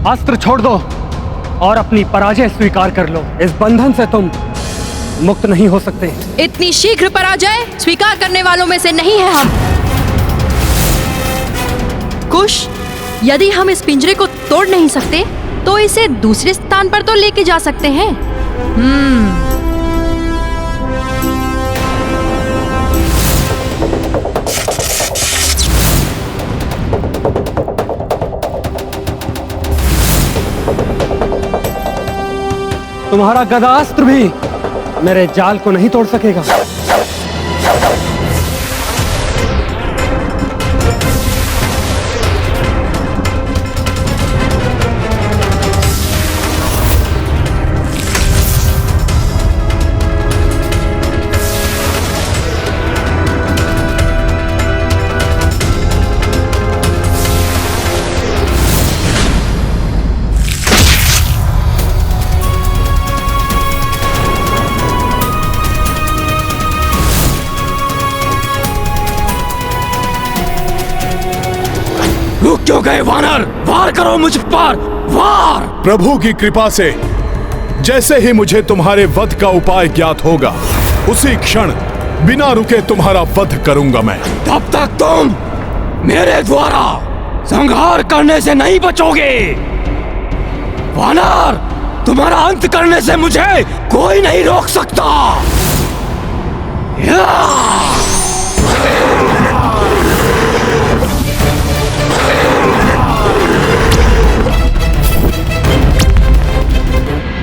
अस्त्र छोड़ दो और अपनी पराजय स्वीकार कर लो। इस बंधन से तुम मुक्त नहीं हो सकते। इतनी शीघ्र पराजय स्वीकार करने वालों में से नहीं है हम। कुश, यदि हम इस पिंजरे को तोड़ नहीं सकते तो इसे दूसरे स्थान पर तो लेके जा सकते हैं। तुम्हारा गदास्त्र भी मेरे जाल को नहीं तोड़ सकेगा। रुक क्यों गए वानर? वार करो मुझ पर, वार! प्रभु की कृपा से जैसे ही मुझे तुम्हारे वध का उपाय ज्ञात होगा, उसी क्षण बिना रुके तुम्हारा वध करूंगा मैं। तब तक तुम मेरे द्वारा संहार करने से नहीं बचोगे। वानर, तुम्हारा अंत करने से मुझे कोई नहीं रोक सकता।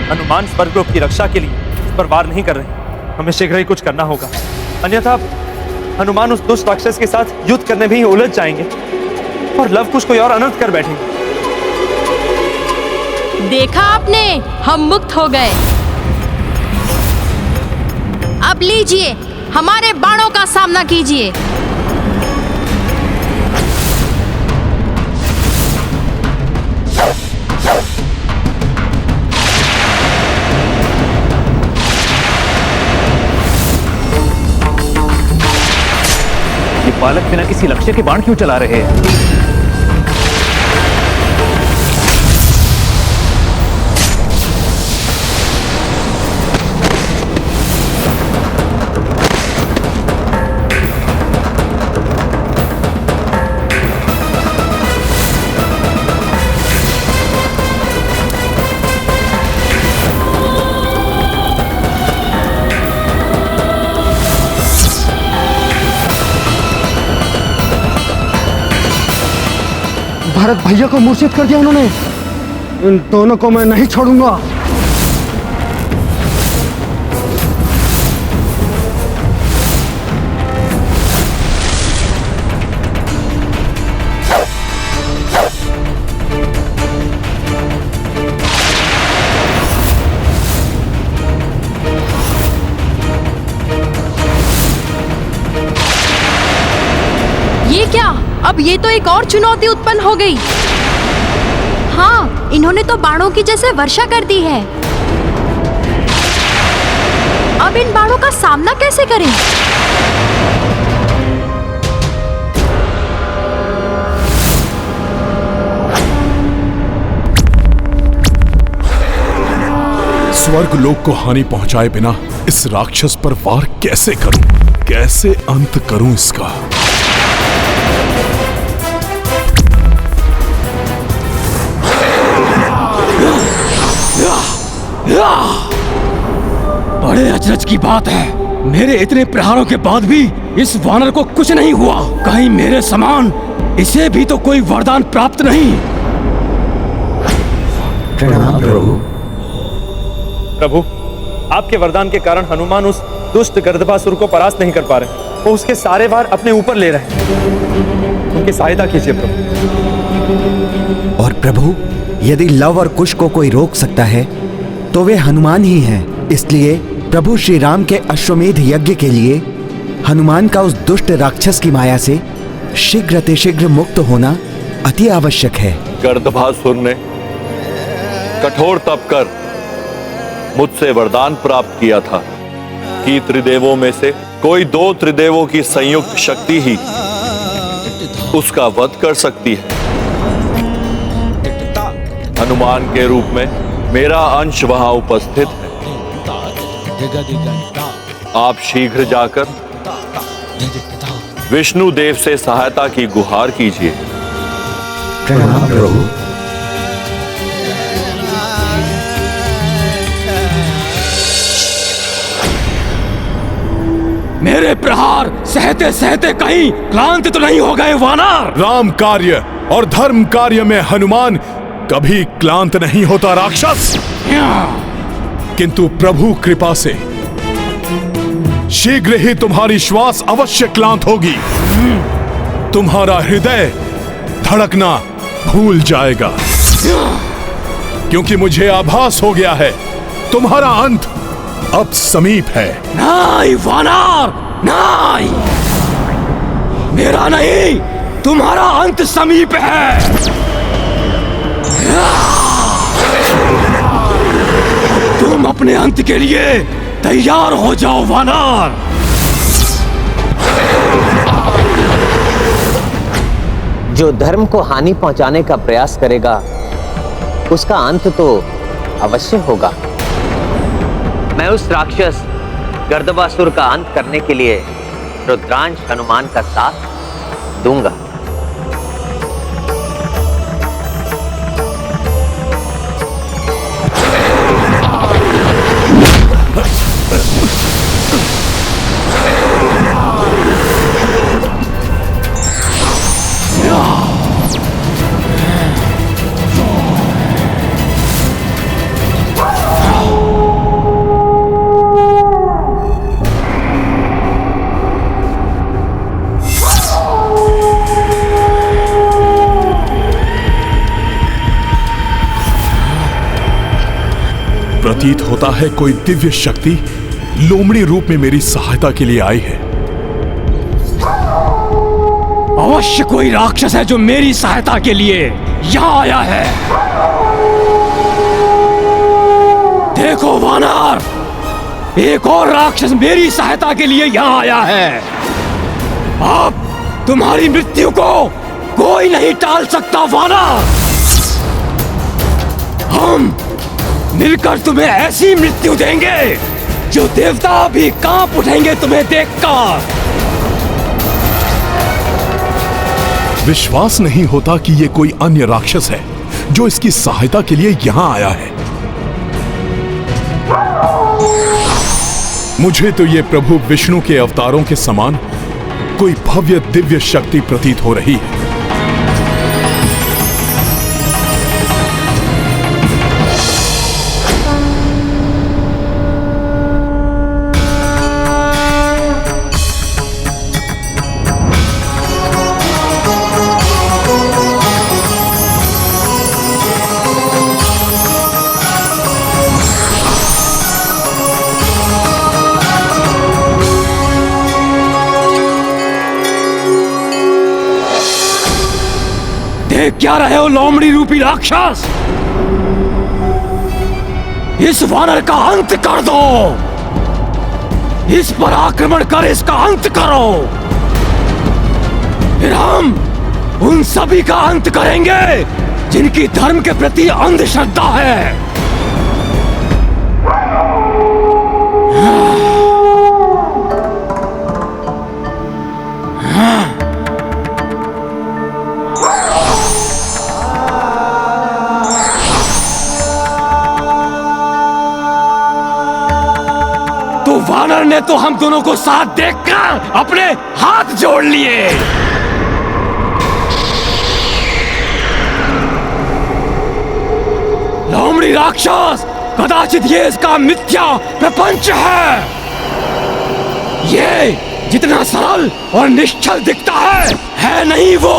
हनुमान स्वर्गलोक की रक्षा के लिए इस पर वार नहीं कर रहे। हमें शीघ्र ही कुछ करना होगा, अन्यथा हनुमान उस दुष्ट राक्षस के साथ युद्ध करने में ही उलझ जाएंगे और लवकुश कोई और अनर्थ कर बैठेंगे। देखा आपने, हम मुक्त हो गए। अब लीजिए, हमारे बाणों का सामना कीजिए। बालक बिना किसी लक्ष्य के बाण क्यों चला रहे हैं? भरत भैया को मूर्छित कर दिया उन्होंने। इन दोनों को मैं नहीं छोड़ूंगा। ये क्या? अब ये तो एक और चुनौती उत्पन्न हो गई। हाँ, इन्होंने तो बाणों की जैसे वर्षा कर दी है। अब इन बाणों का सामना कैसे करें? स्वर्ग लोक को हानि पहुंचाए बिना इस राक्षस पर वार कैसे करूं? कैसे अंत करूं इसका? बड़े अचरज की बात है, मेरे इतने प्रहारों के बाद भी इस वानर को कुछ नहीं हुआ। कहीं मेरे समान इसे भी तो कोई वरदान प्राप्त नहीं। प्रणाम प्रभु। प्रभु, आपके वरदान के कारण हनुमान उस दुष्ट गर्दभासुर को परास्त नहीं कर पा रहे। वो उसके सारे वार अपने ऊपर ले रहे हैं। उनकी सहायता कीजिए प्रभु। और प्रभु, यदि लव और कुश को कोई रोक सकता है तो वे हनुमान ही हैं। इसलिए प्रभु श्री राम के अश्वमेध यज्ञ के लिए हनुमान का उस दुष्ट राक्षस की माया से शीघ्र मुक्त होना अति आवश्यक है। गर्दभासुर ने कठोर तप कर मुझसे वरदान प्राप्त किया था कि त्रिदेवों में से कोई दो त्रिदेवों की संयुक्त शक्ति ही उसका वध कर सकती है। हनुमान के रूप में मेरा अंश वहां उपस्थित है। आप शीघ्र जाकर विष्णु देव से सहायता की गुहार कीजिए। प्रणाम प्रभु। मेरे प्रहार सहते सहते कहीं क्लांत तो नहीं हो गए वानर? राम कार्य और धर्म कार्य में हनुमान कभी क्लांत नहीं होता राक्षस। किंतु प्रभु कृपा से शीघ्र ही तुम्हारी श्वास अवश्य क्लांत होगी। तुम्हारा हृदय धड़कना भूल जाएगा, क्योंकि मुझे आभास हो गया है तुम्हारा अंत अब समीप है। नहीं वानर, नहीं, मेरा नहीं, तुम्हारा अंत समीप है। तुम अपने अंत के लिए तैयार हो जाओ वानर। जो धर्म को हानि पहुंचाने का प्रयास करेगा उसका अंत तो अवश्य होगा। मैं उस राक्षस गर्दबासुर का अंत करने के लिए रुद्रांश हनुमान का साथ दूंगा। प्रतीत होता है कोई दिव्य शक्ति लोमड़ी रूप में मेरी सहायता के लिए आई है। अवश्य कोई राक्षस है जो मेरी सहायता के लिए यहाँ आया है। देखो वानर, एक और राक्षस मेरी सहायता के लिए यहाँ आया है। अब तुम्हारी मृत्यु को कोई नहीं टाल सकता वानर। हम मिलकर तुम्हें ऐसी मृत्यु देंगे जो देवता भी कांप उठेंगे तुम्हें देखकर। विश्वास नहीं होता कि ये कोई अन्य राक्षस है जो इसकी सहायता के लिए यहां आया है। मुझे तो ये प्रभु विष्णु के अवतारों के समान कोई भव्य दिव्य शक्ति प्रतीत हो रही है। देख क्या रहे हो लोमड़ी रूपी राक्षस? इस वानर का अंत कर दो। इस पर आक्रमण कर इसका अंत करो। फिर हम उन सभी का अंत करेंगे जिनकी धर्म के प्रति अंधश्रद्धा है। वानर ने तो हम दोनों को साथ देखकर अपने हाथ जोड़ लिए। लोमड़ी राक्षस, कदाचित ये इसका मिथ्या प्रपंच है। ये जितना सरल और निश्चल दिखता है नहीं वो।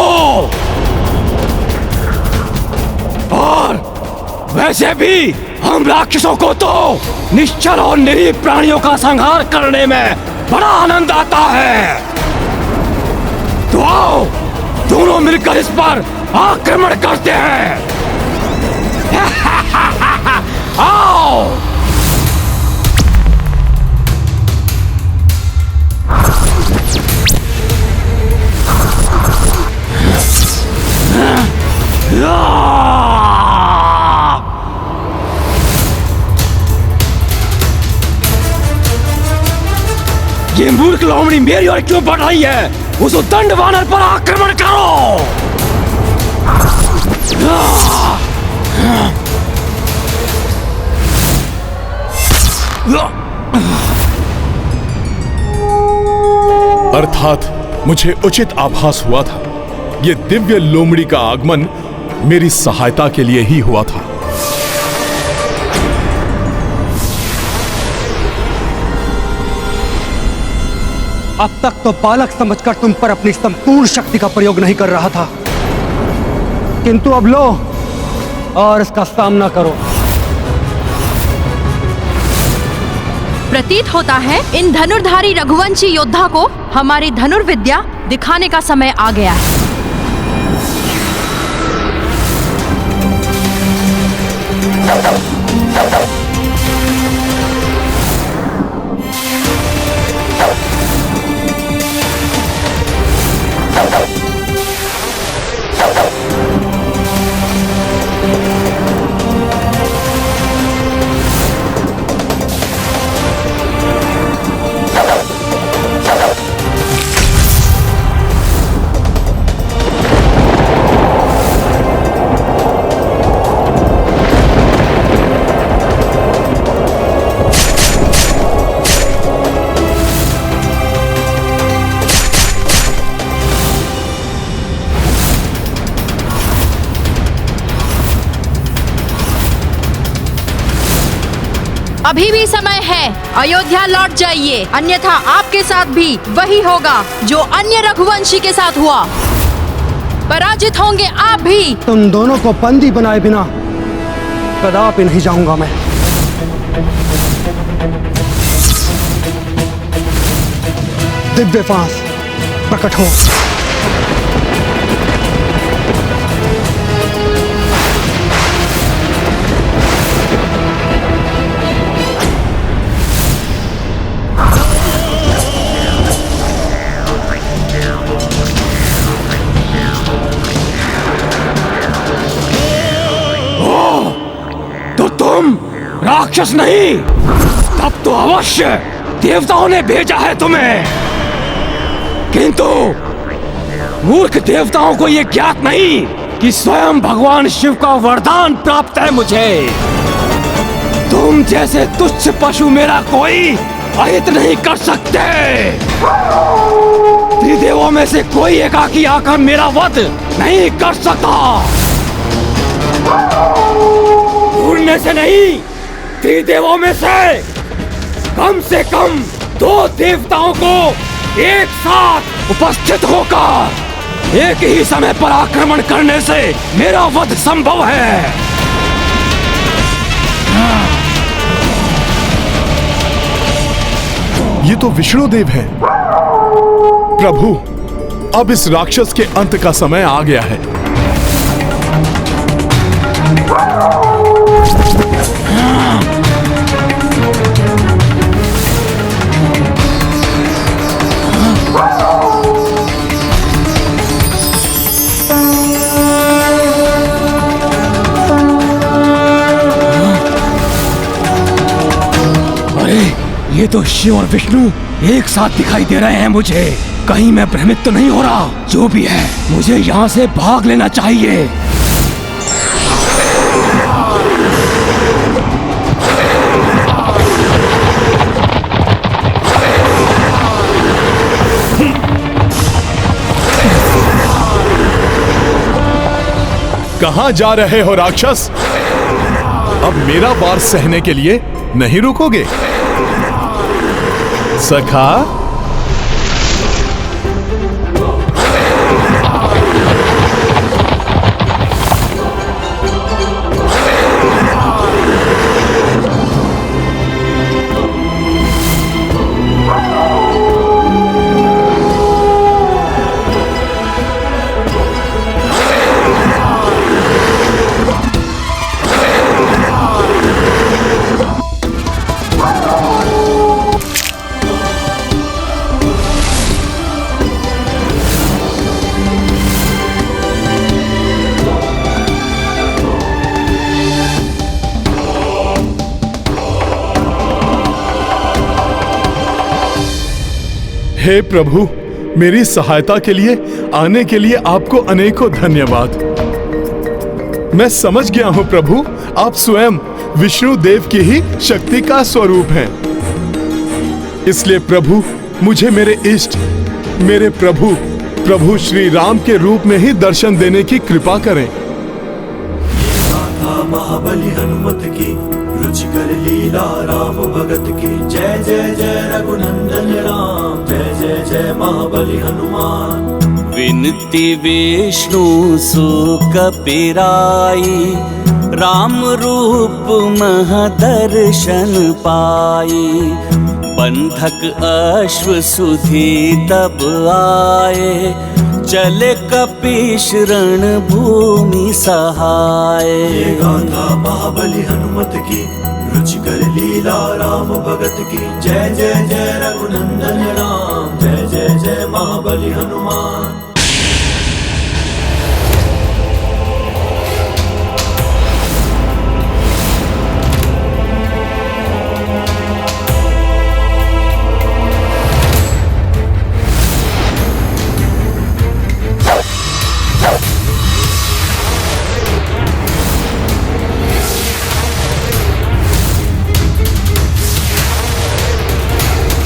और वैसे भी हम राक्षसों को तो निश्चल और निरीह प्राणियों का संहार करने में बड़ा आनंद आता है। तो आओ दोनों मिलकर इस पर आक्रमण करते हैं। आओ। लोमड़ी मेरी ओर क्यों बढ़ रही है? उस दंड वानर पर आक्रमण करो। अर्थात मुझे उचित आभास हुआ था, ये दिव्य लोमड़ी का आगमन मेरी सहायता के लिए ही हुआ था। अब तक तो बालक समझकर तुम पर अपनी संपूर्ण शक्ति का प्रयोग नहीं कर रहा था, किंतु अब लो और इसका सामना करो। प्रतीत होता है इन धनुर्धारी रघुवंशी योद्धा को हमारी धनुर्विद्या दिखाने का समय आ गया है। अभी भी समय है, अयोध्या लौट जाइए, अन्यथा आपके साथ भी वही होगा जो अन्य रघुवंशी के साथ हुआ। पराजित होंगे आप भी। तुम दोनों को बंदी बनाए बिना कदापि नहीं जाऊंगा मैं। दिव्य फांस प्रकट हो। राक्षस नहीं, तब तो अवश्य देवताओं ने भेजा है तुम्हें, किंतु मूर्ख देवताओं को यह ज्ञात नहीं कि स्वयं भगवान शिव का वरदान प्राप्त है मुझे। तुम जैसे तुच्छ पशु मेरा कोई अहित नहीं कर सकते। त्रिदेवों में से कोई एकाकी आकर मेरा वध नहीं कर सकता। ढूंढने से नहीं, त्रिदेवों में से कम 2 देवताओं को एक साथ उपस्थित होकर एक ही समय पर आक्रमण करने से मेरा वध संभव है। ये तो विष्णुदेव है। प्रभु, अब इस राक्षस के अंत का समय आ गया है। ये तो शिव और विष्णु एक साथ दिखाई दे रहे हैं मुझे। कहीं मैं भ्रमित तो नहीं हो रहा? जो भी है, मुझे यहाँ से भाग लेना चाहिए। कहाँ जा रहे हो राक्षस? अब मेरा वार सहने के लिए नहीं रुकोगे? सखा, हे प्रभु, मेरी सहायता के लिए आने के लिए आपको अनेकों धन्यवाद। मैं समझ गया हूं प्रभु, आप स्वयं विष्णु देव की ही शक्ति का स्वरूप हैं। इसलिए प्रभु, मुझे मेरे इष्ट, मेरे प्रभु श्री राम के रूप में ही दर्शन देने की कृपा करें। महाबली हनुमत की, रुचिकर लीला राम भगत की। जय जय जय रघुनंदन राम, जय जय जय महाबली हनुमान। विनती विष्णु सुख पिराई, राम रूप महदर्शन पाई। बंधक अश्व सुधी तब आए, चले कपीश रण भूमि सहाय। ये गाथा महाबली हनुमत की, रुचिकर लीला राम भगत की। जय जय जय रघुनंदन राम, जय जय जय महाबली हनुमान।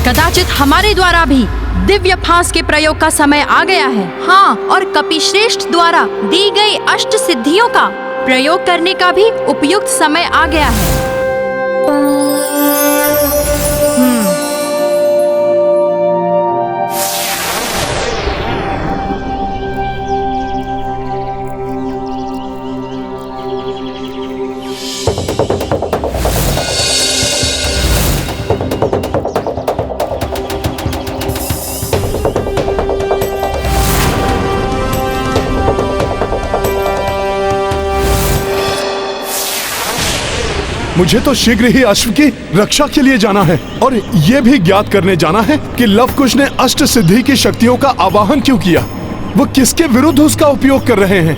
कदाचित हमारे द्वारा भी दिव्य फांस के प्रयोग का समय आ गया है। हाँ, और कपिश्रेष्ठ द्वारा दी गई अष्ट सिद्धियों का प्रयोग करने का भी उपयुक्त समय आ गया है। मुझे तो शीघ्र ही अश्व की रक्षा के लिए जाना है और ये भी ज्ञात करने जाना है कि लव कुश ने अष्ट सिद्धि की शक्तियों का आवाहन क्यों किया। वो किसके विरुद्ध उसका उपयोग कर रहे हैं।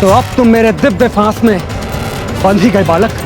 तो अब तुम मेरे दिव्य फांस में बंध ही गए बालक।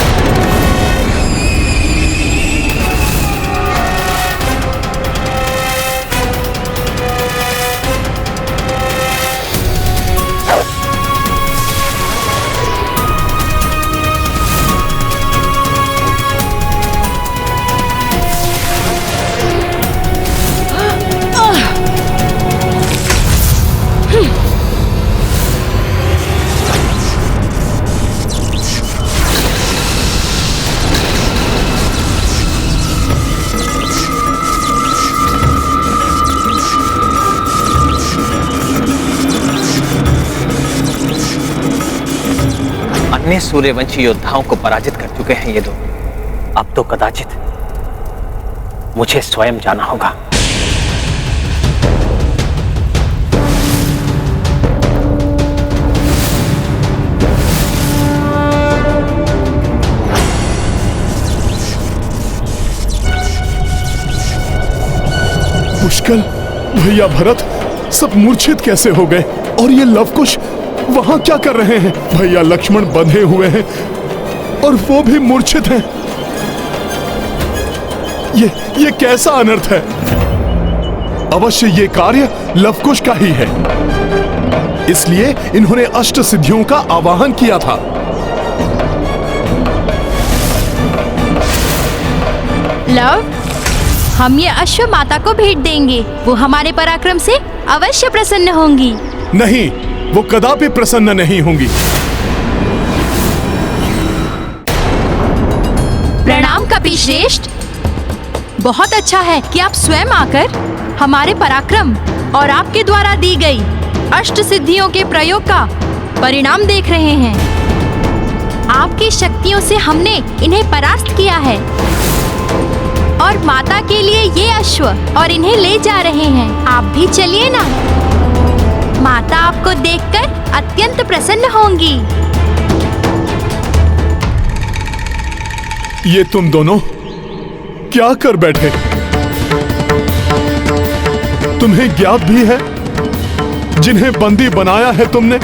अन्य सूर्यवंशी योद्धाओं को पराजित कर चुके हैं ये दो। अब तो कदाचित मुझे स्वयं जाना होगा। पुष्कर, भैया भरत सब मूर्छित कैसे हो गए और ये लवकुश वहां क्या कर रहे हैं। भैया लक्ष्मण बंधे हुए हैं और वो भी मूर्छित हैं। ये कैसा अनर्थ है। अवश्य ये कार्य लवकुश का ही है, इसलिए इन्होंने अष्ट सिद्धियों का आवाहन किया था। लव, हम ये अश्व माता को भेंट देंगे। वो हमारे पराक्रम से अवश्य प्रसन्न होंगी। नहीं, वो कदापि प्रसन्न नहीं होंगी। प्रणाम कपिश्रेष्ठ। बहुत अच्छा है कि आप स्वयं आकर हमारे पराक्रम और आपके द्वारा दी गई अष्ट सिद्धियों के प्रयोग का परिणाम देख रहे हैं। आपकी शक्तियों से हमने इन्हें परास्त किया है और माता के लिए ये अश्व और इन्हें ले जा रहे हैं। आप भी चलिए ना, माता आपको देखकर अत्यंत प्रसन्न होंगी। ये तुम दोनों क्या कर बैठे। तुम्हें ज्ञात भी है जिन्हें बंदी बनाया है तुमने,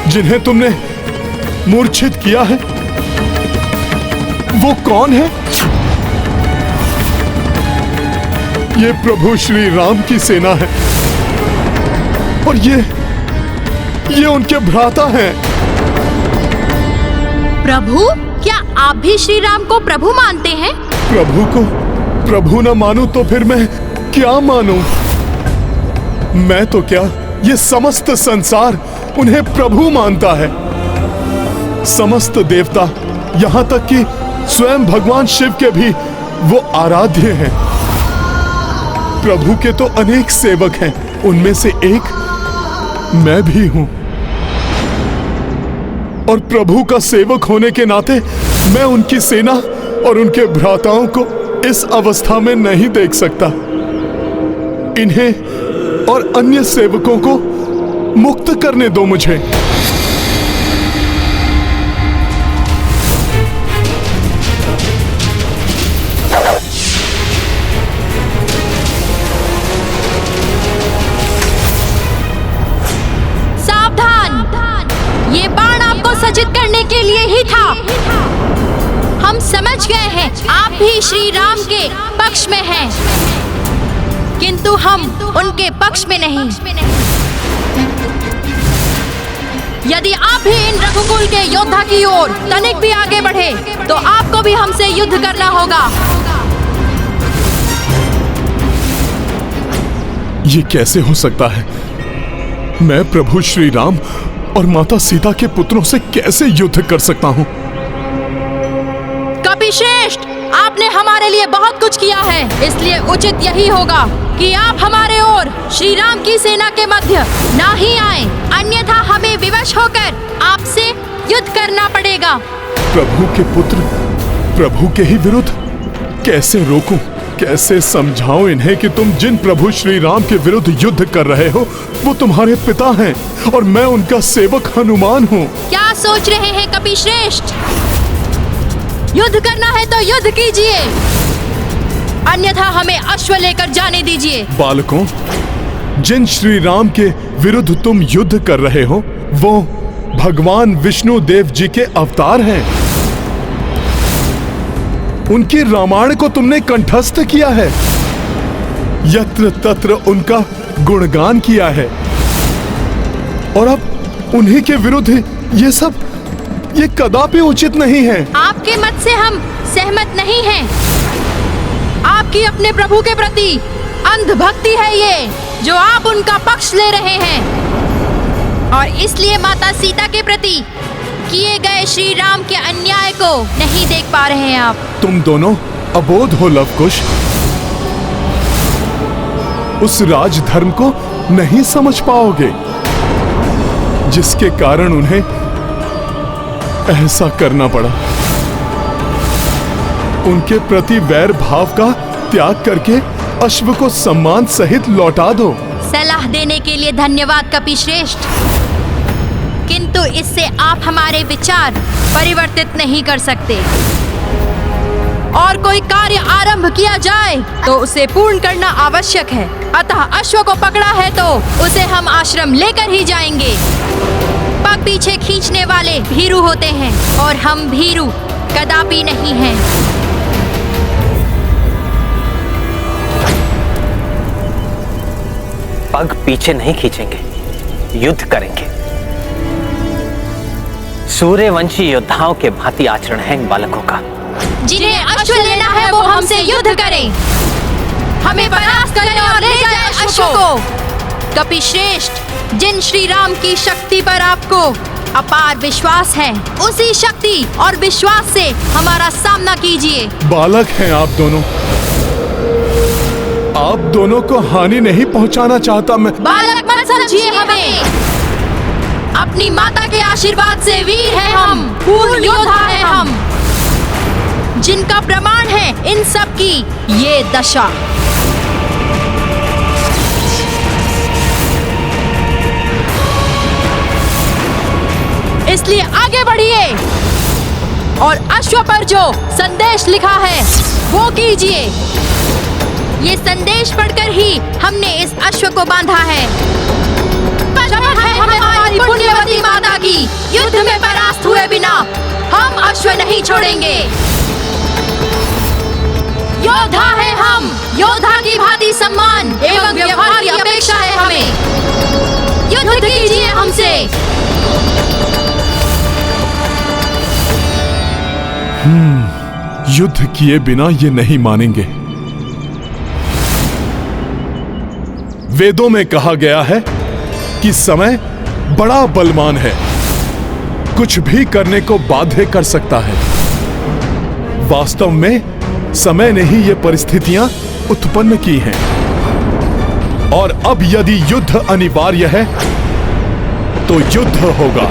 जिन्हें तुमने मूर्छित किया है, वो कौन है? ये प्रभु श्री राम की सेना है और ये उनके भ्राता हैं। प्रभु? क्या आप भी श्री राम को प्रभु मानते हैं? प्रभु को प्रभु न मानूं तो फिर मैं क्या मानूं? मैं तो क्या, ये समस्त संसार उन्हें प्रभु मानता है। समस्त देवता, यहाँ तक कि स्वयं भगवान शिव के भी वो आराध्य हैं। प्रभु के तो अनेक सेवक हैं, उनमें से एक मैं भी हूं। और प्रभु का सेवक होने के नाते मैं उनकी सेना और उनके भ्राताओं को इस अवस्था में नहीं देख सकता। इन्हें और अन्य सेवकों को मुक्त करने दो मुझे। ये बाण आपको सजित करने के लिए ही था। हम समझ गए हैं आप भी श्री राम के पक्ष में हैं, किंतु हम उनके पक्ष में नहीं। यदि आप भी इन रघुकुल के योद्धा की ओर तनिक भी आगे बढ़े तो आपको भी हमसे युद्ध करना होगा। ये कैसे हो सकता है? मैं प्रभु श्री राम और माता सीता के पुत्रों से कैसे युद्ध कर सकता हूँ? कपिश्रेष्ठ, आपने हमारे लिए बहुत कुछ किया है, इसलिए उचित यही होगा कि आप हमारे ओर श्री राम की सेना के मध्य ना ही आए, अन्यथा हमें विवश होकर आपसे युद्ध करना पड़ेगा। प्रभु के पुत्र प्रभु के ही विरुद्ध कैसे रोकूं? कैसे समझाऊं इन्हें कि तुम जिन प्रभु श्री राम के विरुद्ध युद्ध कर रहे हो वो तुम्हारे पिता हैं और मैं उनका सेवक हनुमान हूँ। क्या सोच रहे हैं कपिश्रेष्ठ? युद्ध करना है तो युद्ध कीजिए, अन्यथा हमें अश्व लेकर जाने दीजिए। बालकों, जिन श्री राम के विरुद्ध तुम युद्ध कर रहे हो वो भगवान विष्णु देव जी के अवतार हैं। उनकी रामायण को तुमने कंठस्थ किया है, यत्र तत्र उनका गुणगान किया है, और अब उन्हीं के विरुद्ध ये कदापि उचित नहीं है। आपके मत से हम सहमत नहीं हैं। आपकी अपने प्रभु के प्रति अंध भक्ति है ये, जो आप उनका पक्ष ले रहे हैं, और इसलिए माता सीता के प्रति किए गए श्री राम के अन्याय को नहीं देख पा रहे हैं आप। तुम दोनों अबोध हो लवकुश, उस राजधर्म को नहीं समझ पाओगे जिसके कारण उन्हें ऐसा करना पड़ा। उनके प्रति वैर भाव का त्याग करके अश्व को सम्मान सहित लौटा दो। सलाह देने के लिए धन्यवाद कपिश्रेष्ठ, किंतु इससे आप हमारे विचार परिवर्तित नहीं कर सकते। और कोई कार्य आरंभ किया जाए तो उसे पूर्ण करना आवश्यक है। अतः अश्व को पकड़ा है तो उसे हम आश्रम लेकर ही जाएंगे। पग पीछे खींचने वाले भीरू होते हैं और हम भीरू कदापि नहीं हैं। पग पीछे नहीं खींचेंगे, युद्ध करेंगे। सूर्यवंशी योद्धाओं के भांति आचरण है इन बालकों का। जिन्हें अश्व लेना है वो हमसे युद्ध करें, हमें परास्त करें और ले जाए अश्व को। कपिश्रेष्ठ, जिन श्री राम की शक्ति पर आपको अपार विश्वास है, उसी शक्ति और विश्वास से हमारा सामना कीजिए। बालक हैं आप दोनों, आप दोनों को हानि नहीं पहुंचाना चाहता मैं। बालक मत समझिए हमें, अपनी माता के आशीर्वाद से वीर हैं हम, पूर्ण योद्धा हैं हम, जिनका प्रमाण है इन सब की ये दशा। इसलिए आगे बढ़िए और अश्व पर जो संदेश लिखा है वो कीजिए। ये संदेश पढ़कर ही हमने इस अश्व को बांधा है। शपथ है हमारी पुण्यवती माता की, युद्ध में परास्त हुए बिना हम अश्व नहीं छोड़ेंगे। योद्धा है हम, योद्धा की भांति सम्मान एवं व्यवहार की अपेक्षा है हमें। युद्ध कीजिए हमसे। युद्ध किए बिना ये नहीं मानेंगे। वेदों में कहा गया है कि समय बड़ा बलवान है, कुछ भी करने को बाध्य कर सकता है। वास्तव में समय ने ही ये परिस्थितियां उत्पन्न की हैं। और अब यदि युद्ध अनिवार्य है तो युद्ध होगा।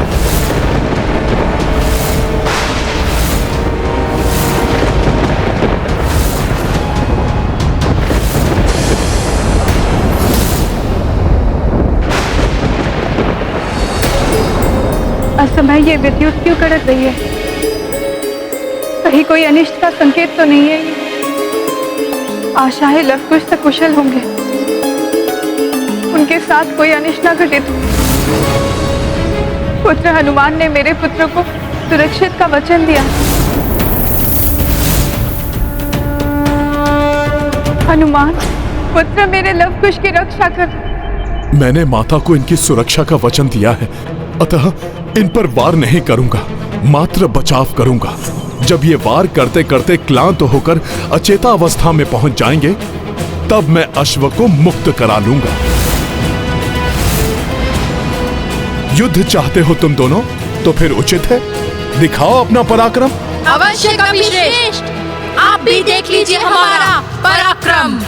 असमय ये विद्युत क्यों कड़क रही है? कहीं कोई अनिष्ट का संकेत तो नहीं है? आशा है लव कुछ सकुशल होंगे, उनके साथ कोई अनिष्ट न घटित हो। पुत्र हनुमान ने मेरे पुत्र को सुरक्षित का वचन दिया। हनुमान पुत्र मेरे लव कुश की रक्षा कर। मैंने माता को इनकी सुरक्षा का वचन दिया है, अतः इन पर वार नहीं करूंगा, मात्र बचाव करूंगा। जब ये वार करते करते क्लांत होकर अचेता अवस्था में पहुंच जाएंगे, तब मैं अश्व को मुक्त करा लूंगा। युद्ध चाहते हो तुम दोनों, तो फिर उचित है दिखाओ अपना पराक्रम। अवश्य कपिश्रेष्ठ, आप भी देख लीजिए हमारा पराक्रम।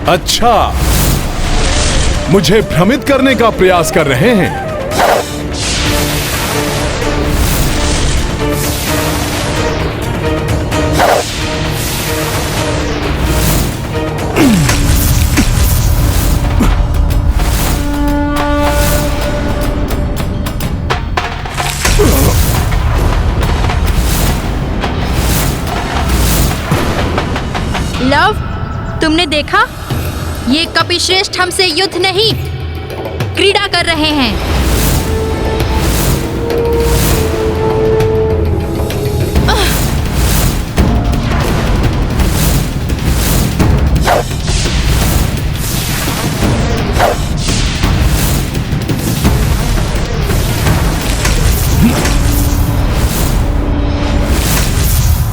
अच्छा, मुझे भ्रमित करने का प्रयास कर रहे हैं। लव, तुमने देखा? ये कपिश्रेष्ठ हमसे युद्ध नहीं, क्रीड़ा कर रहे हैं।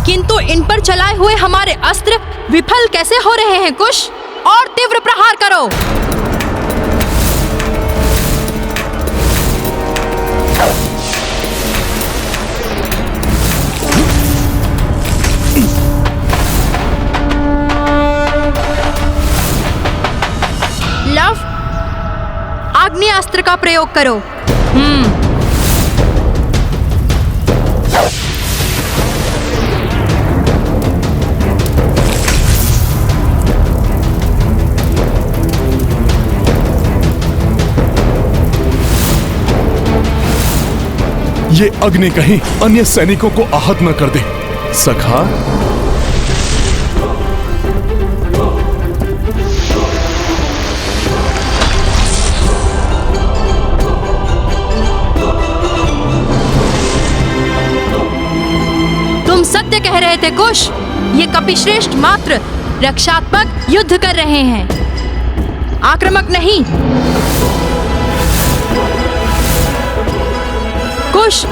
किंतु इन पर चलाए हुए हमारे अस्त्र विफल कैसे हो रहे हैं कुश? और तीव्र प्रहार करो। लव, आग्नेयास्त्र का प्रयोग करो। ये अग्नि कहीं अन्य सैनिकों को आहत न कर दे। सखा, तुम सत्य कह रहे थे कुश। ये कपिश्रेष्ठ मात्र रक्षात्मक युद्ध कर रहे हैं, आक्रामक नहीं। कुश,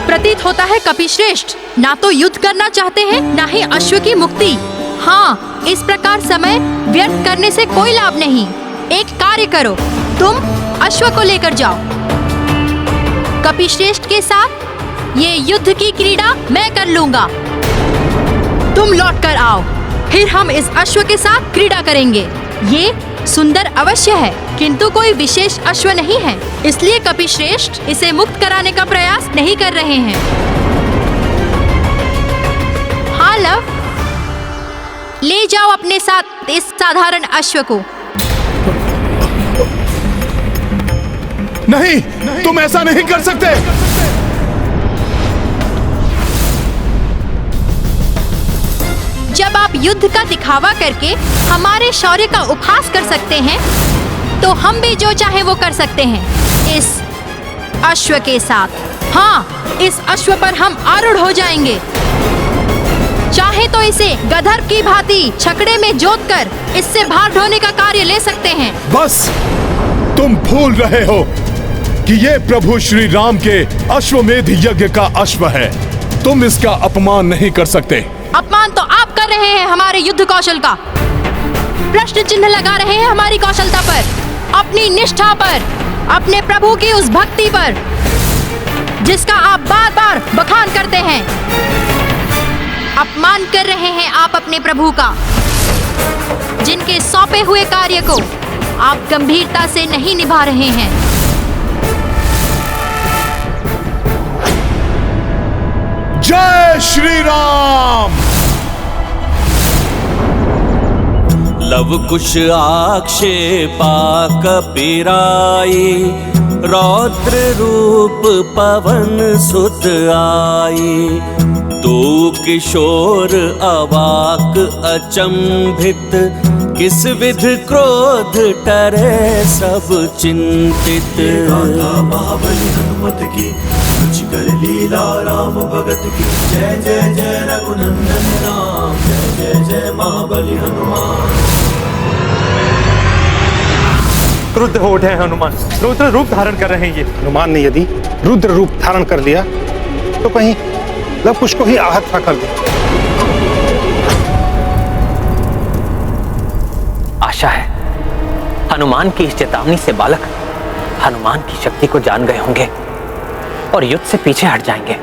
प्रतीत होता है कपिश्रेष्ठ ना तो युद्ध करना चाहते हैं, ना ही अश्व की मुक्ति। हाँ, इस प्रकार समय व्यर्थ करने से कोई लाभ नहीं। एक कार्य करो, तुम अश्व को लेकर जाओ। कपिश्रेष्ठ के साथ ये युद्ध की क्रीड़ा मैं कर लूंगा। तुम लौट कर आओ, फिर हम इस अश्व के साथ क्रीड़ा करेंगे। ये सुंदर अवश्य है, किंतु कोई विशेष अश्व नहीं है, इसलिए कपिश्रेष्ठ इसे मुक्त कराने का प्रयास नहीं कर रहे हैं। हाँ लव, ले जाओ अपने साथ इस साधारण अश्व को। नहीं, तुम ऐसा नहीं कर सकते। जब आप युद्ध का दिखावा करके हमारे शौर्य का उपहास कर सकते हैं, तो हम भी जो चाहे वो कर सकते हैं इस अश्व के साथ। हाँ, इस अश्व पर हम आरूढ़ हो जाएंगे। चाहे तो इसे गदर की भांति छकड़े में जोतकर इससे भार ढोने का कार्य ले सकते हैं। बस, तुम भूल रहे हो कि ये प्रभु श्री राम के अश्वमेध यज्ञ का अश्व है। तुम इसका अपमान नहीं कर सकते। अपमान तो आप कर रहे हैं हमारे युद्ध कौशल का। प्रश्न चिन्ह लगा रहे हैं हमारी कौशलता पर, अपनी निष्ठा पर, अपने प्रभु की उस भक्ति पर जिसका आप बार बार बखान करते हैं। अपमान कर रहे हैं आप अपने प्रभु का, जिनके सौंपे हुए कार्य को आप गंभीरता से नहीं निभा रहे हैं। जय श्री राम। लव कुश आक्षेपा कपिराई, रौद्र रूप पवन सुत आई। दो किशोर अवाक अचंभित, किस विध क्रोध टरे सब चिंतित। महाबली हनुमत की रुचिकर लीला राम भगत की। जय जय जय रघुनंदन राम, जय जय जय महाबली हनुमान। क्रुद्ध हो उठे हैं हनुमान, रुद्र रूप धारण कर रहे हैं ये। हनुमान ने यदि रुद्र रूप धारण कर लिया तो कहीं लव कुश को ही आहत न कर दे। आशा है हनुमान की इस चेतावनी से बालक हनुमान की शक्ति को जान गए होंगे और युद्ध से पीछे हट जाएंगे।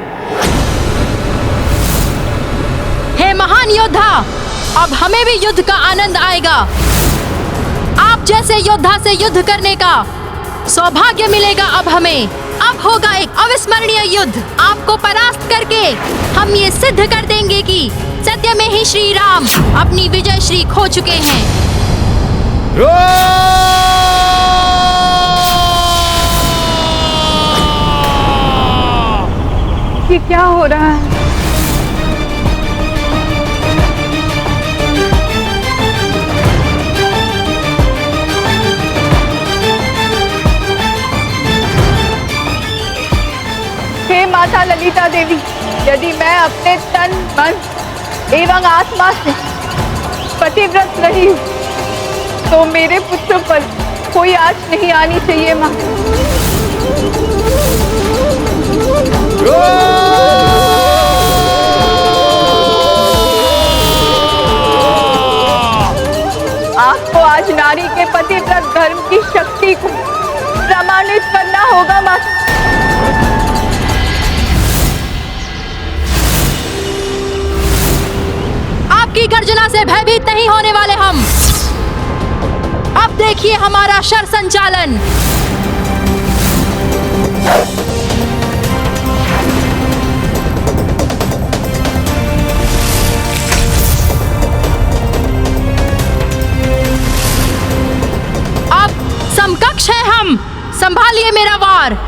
हे महान योद्धा, अब हमें भी युद्ध का आनंद आएगा। आप जैसे योद्धा से युद्ध करने का सौभाग्य मिलेगा अब हमें। अब होगा एक अविस्मरणीय युद्ध। आपको परास्त करके हम ये सिद्ध कर देंगे कि सत्य में ही श्री राम अपनी विजय श्री खो चुके हैं। ये क्या हो रहा है? हे माता ललिता देवी, यदि मैं अपने तन मन एवं आत्मा से पतिव्रत रही हूँ तो मेरे पुत्र पर कोई आँच नहीं आनी चाहिए माँ। आपको आज नारी के पतिव्रत धर्म की शक्ति को प्रमाणित करना होगा माता। आपकी गर्जना से भयभीत नहीं होने वाले हम। अब देखिए हमारा शर संचालन। अब समकक्ष है हम, संभालिए मेरा वार।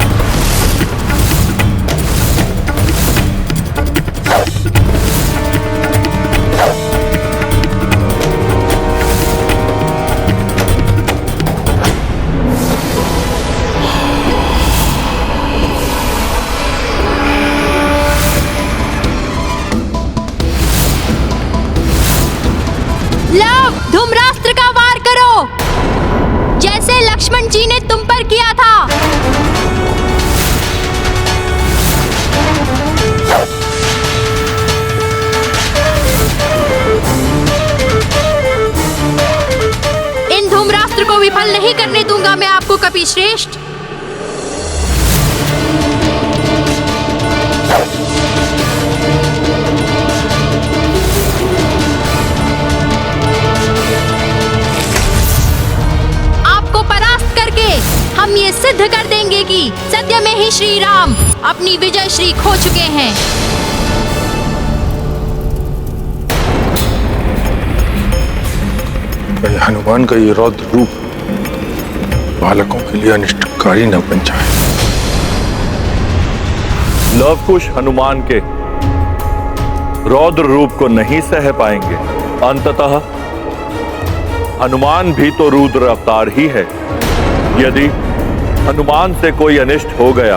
लव, धूम्रास्त्र का वार करो, जैसे लक्ष्मण जी ने तुम पर किया था। इन धूम्रास्त्र को विफल नहीं करने दूंगा मैं आपको कपिश्रेष्ठ। हम ये सिद्ध कर देंगे कि सत्य में ही श्री राम अपनी विजय श्री खो चुके हैं। कहीं हनुमान का ये रौद्र रूप बालकों के लिए अनिष्टकारी न बन जाए। लवकुश हनुमान के रौद्र रूप को नहीं सह पाएंगे। अंततः हनुमान भी तो रुद्र अवतार ही है। यदि हनुमान से कोई अनिष्ट हो गया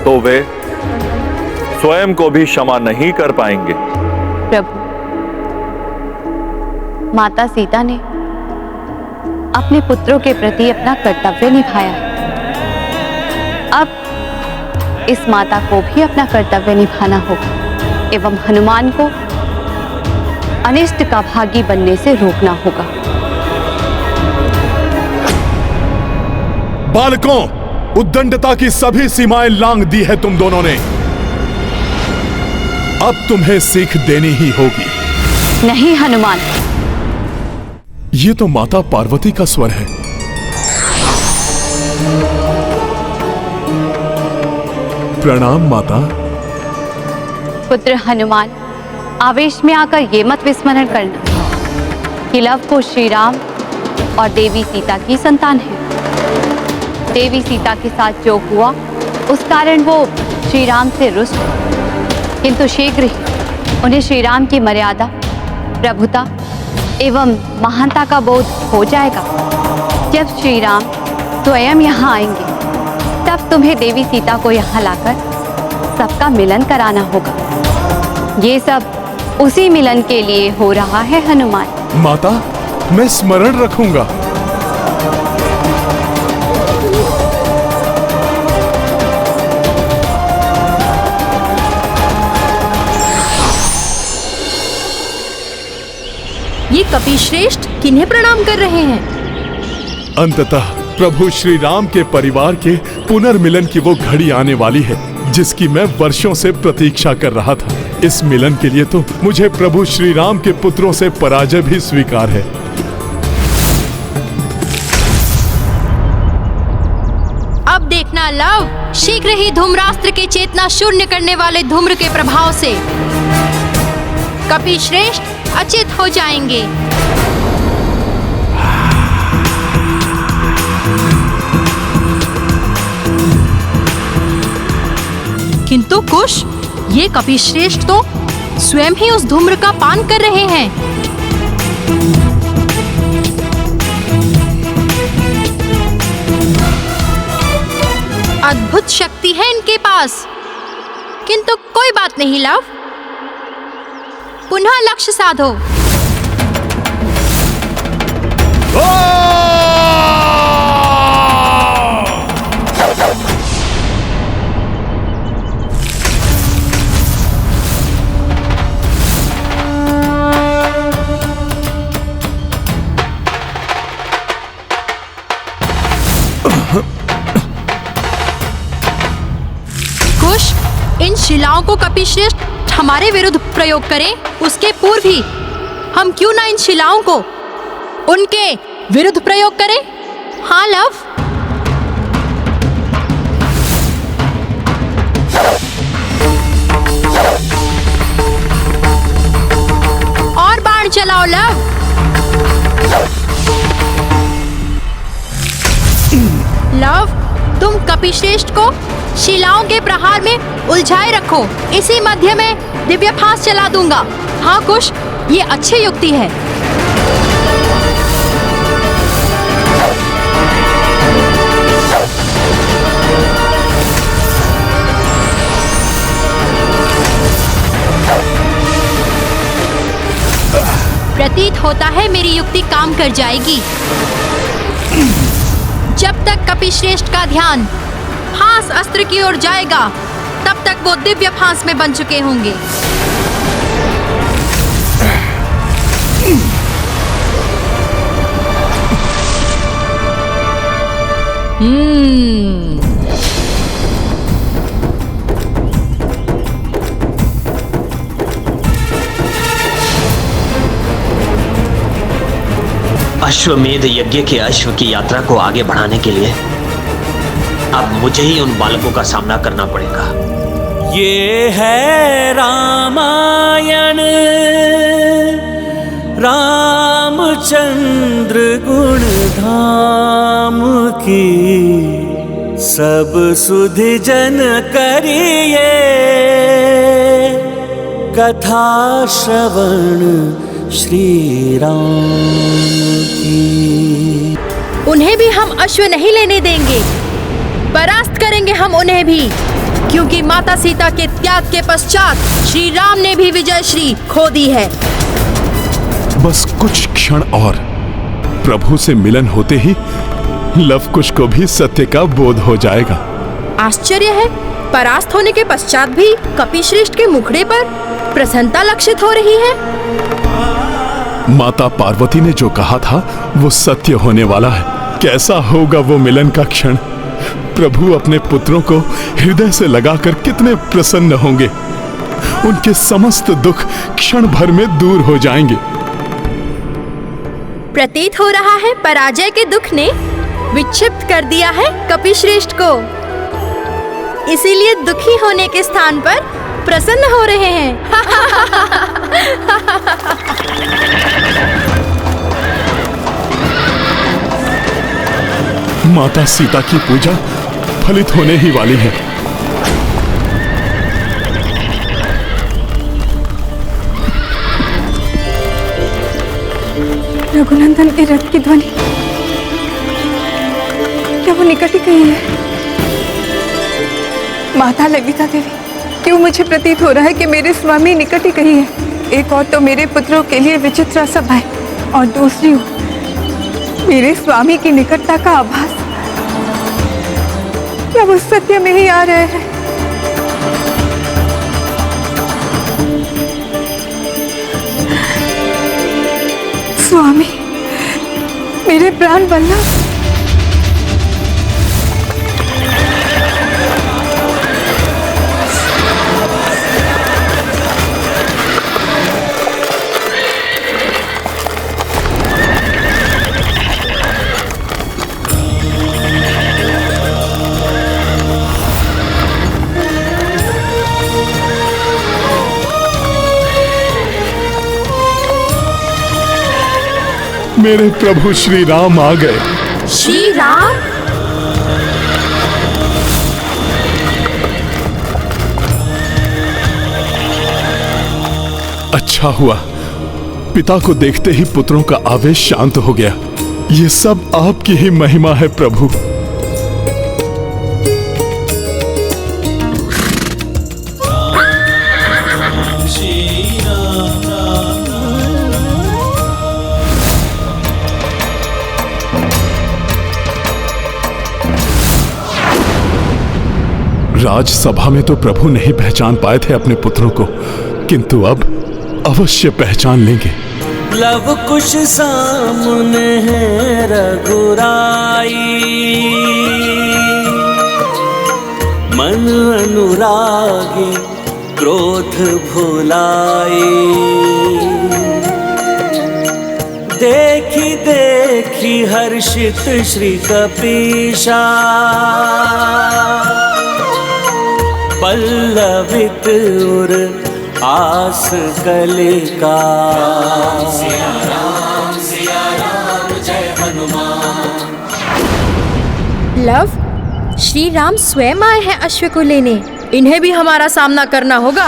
तो वे स्वयं को भी क्षमा नहीं कर पाएंगे। प्रभु, माता सीता ने अपने पुत्रों के प्रति अपना कर्तव्य निभाया। अब इस माता को भी अपना कर्तव्य निभाना होगा एवं हनुमान को अनिष्ट का भागी बनने से रोकना होगा। बालकों, उद्दंडता की सभी सीमाएं लांघ दी है तुम दोनों ने। अब तुम्हें सीख देनी ही होगी। नहीं हनुमान, ये तो माता पार्वती का स्वर है। प्रणाम माता। पुत्र हनुमान, आवेश में आकर ये मत विस्मरण करना कि लव को श्री राम और देवी सीता की संतान है। देवी सीता के साथ जो हुआ उस कारण वो श्री राम से रुष्ट, किंतु शीघ्र ही उन्हें श्री राम की मर्यादा, प्रभुता एवं महानता का बोध हो जाएगा। जब श्री राम स्वयं यहाँ आएंगे तब तुम्हें देवी सीता को यहाँ लाकर सबका मिलन कराना होगा। ये सब उसी मिलन के लिए हो रहा है हनुमान। माता, मैं स्मरण रखूंगा। ये कपिश्रेष्ठ किन्हें प्रणाम कर रहे हैं? अंततः प्रभु श्री राम के परिवार के पुनर्मिलन की वो घड़ी आने वाली है जिसकी मैं वर्षों से प्रतीक्षा कर रहा था। इस मिलन के लिए तो मुझे प्रभु श्री राम के पुत्रों से पराजय भी स्वीकार है। अब देखना लव, शीघ्र ही धूम्रास्त्र के चेतना शून्य करने वाले धूम्र के प्रभाव से कपिश्रेष्ठ अचेत हो जाएंगे। किंतु कुश, ये कपिश्रेष्ठ तो स्वयं ही उस धूम्र का पान कर रहे हैं। अद्भुत शक्ति है इनके पास। किंतु कोई बात नहीं लव, पुनः लक्ष्य साधो। कुश, इन शिलाओं को कपिश्रेष्ठ हमारे विरुद्ध प्रयोग करें, उसके पूर्व ही हम क्यों ना इन शिलाओं को उनके विरुद्ध प्रयोग करें? हाँ लव। और बाण चलाओ लव। लव, तुम कपिश्रेष्ठ को शिलाओं के प्रहार में उलझाए रखो। इसी मध्य में दिव्य फांस चला दूंगा। हाँ कुश, ये अच्छी युक्ति है। प्रतीत होता है मेरी युक्ति काम कर जाएगी। जब तक कपिश्रेष्ठ का ध्यान फांस अस्त्र की ओर जाएगा तब तक वो दिव्य फांस में बन चुके होंगे। अश्वमेध यज्ञ के अश्व की यात्रा को आगे बढ़ाने के लिए अब मुझे ही उन बालकों का सामना करना पड़ेगा। ये है रामायण, रामचंद्र गुण धाम की, सब सुधि जन करिए कथा श्रवण श्री राम की। उन्हें भी हम अश्व नहीं लेने देंगे, परास्त करेंगे हम उन्हें भी, क्योंकि माता सीता के त्याग के पश्चात श्री राम ने भी विजय श्री खो दी है। बस कुछ क्षण और, प्रभु से मिलन होते ही लव कुश को भी सत्य का बोध हो जाएगा। आश्चर्य है, परास्त होने के पश्चात भी कपिश्रेष्ठ के मुखड़े पर प्रसन्नता लक्षित हो रही है। माता पार्वती ने जो कहा था वो सत्य होने वाला है। कैसा होगा वो मिलन का क्षण। प्रभु अपने पुत्रों को हृदय से लगाकर कितने प्रसन्न होंगे। उनके समस्त दुख क्षण भर में दूर हो जाएंगे। प्रतीत हो रहा है पराजय के दुख ने विक्षिप्त कर दिया है कपिश्रेष्ठ को, इसीलिए दुखी होने के स्थान पर प्रसन्न हो रहे हैं। माता सीता की पूजा फलित होने ही वाली है। रघुनंदन के रथ की ध्वनि क्या वो निकट ही कहीं है? माता ललिता देवी, क्यों मुझे प्रतीत हो रहा है कि मेरे स्वामी निकट ही कहीं है। एक और तो मेरे पुत्रों के लिए विचित्र सभा है और दूसरी मेरे स्वामी की निकटता का आभास। क्या वो सत्य में ही आ रहे हैं? स्वामी, मेरे प्राण वल्लभ, मेरे प्रभु श्री राम आ गए। श्री राम? अच्छा हुआ, पिता को देखते ही पुत्रों का आवेश शांत हो गया। ये सब आपकी ही महिमा है प्रभु। राजसभा में तो प्रभु नहीं पहचान पाए थे अपने पुत्रों को, किंतु अब अवश्य पहचान लेंगे। लव कुश सामने है रघुराई, मन अनुरागी क्रोध भुलाई। देखी देखी हर्षित श्री कपीशा, पल्लवित उर आस कलिका। सिया राम जय हनुमान। लव, श्री राम स्वयं आए हैं अश्व को लेने, इन्हें भी हमारा सामना करना होगा।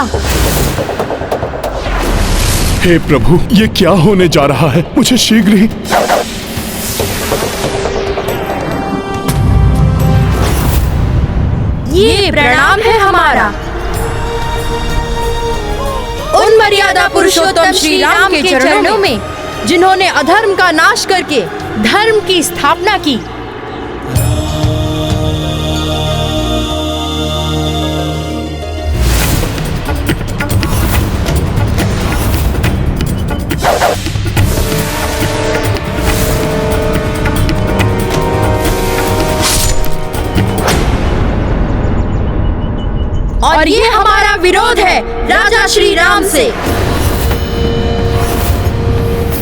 हे प्रभु, ये क्या होने जा रहा है? मुझे शीघ्र ही ये प्रणाम है हमारा उन मर्यादा पुरुषोत्तम श्री राम के चरणों में, जिन्होंने अधर्म का नाश करके धर्म की स्थापना की। और ये हमारा विरोध है राजा श्री राम से,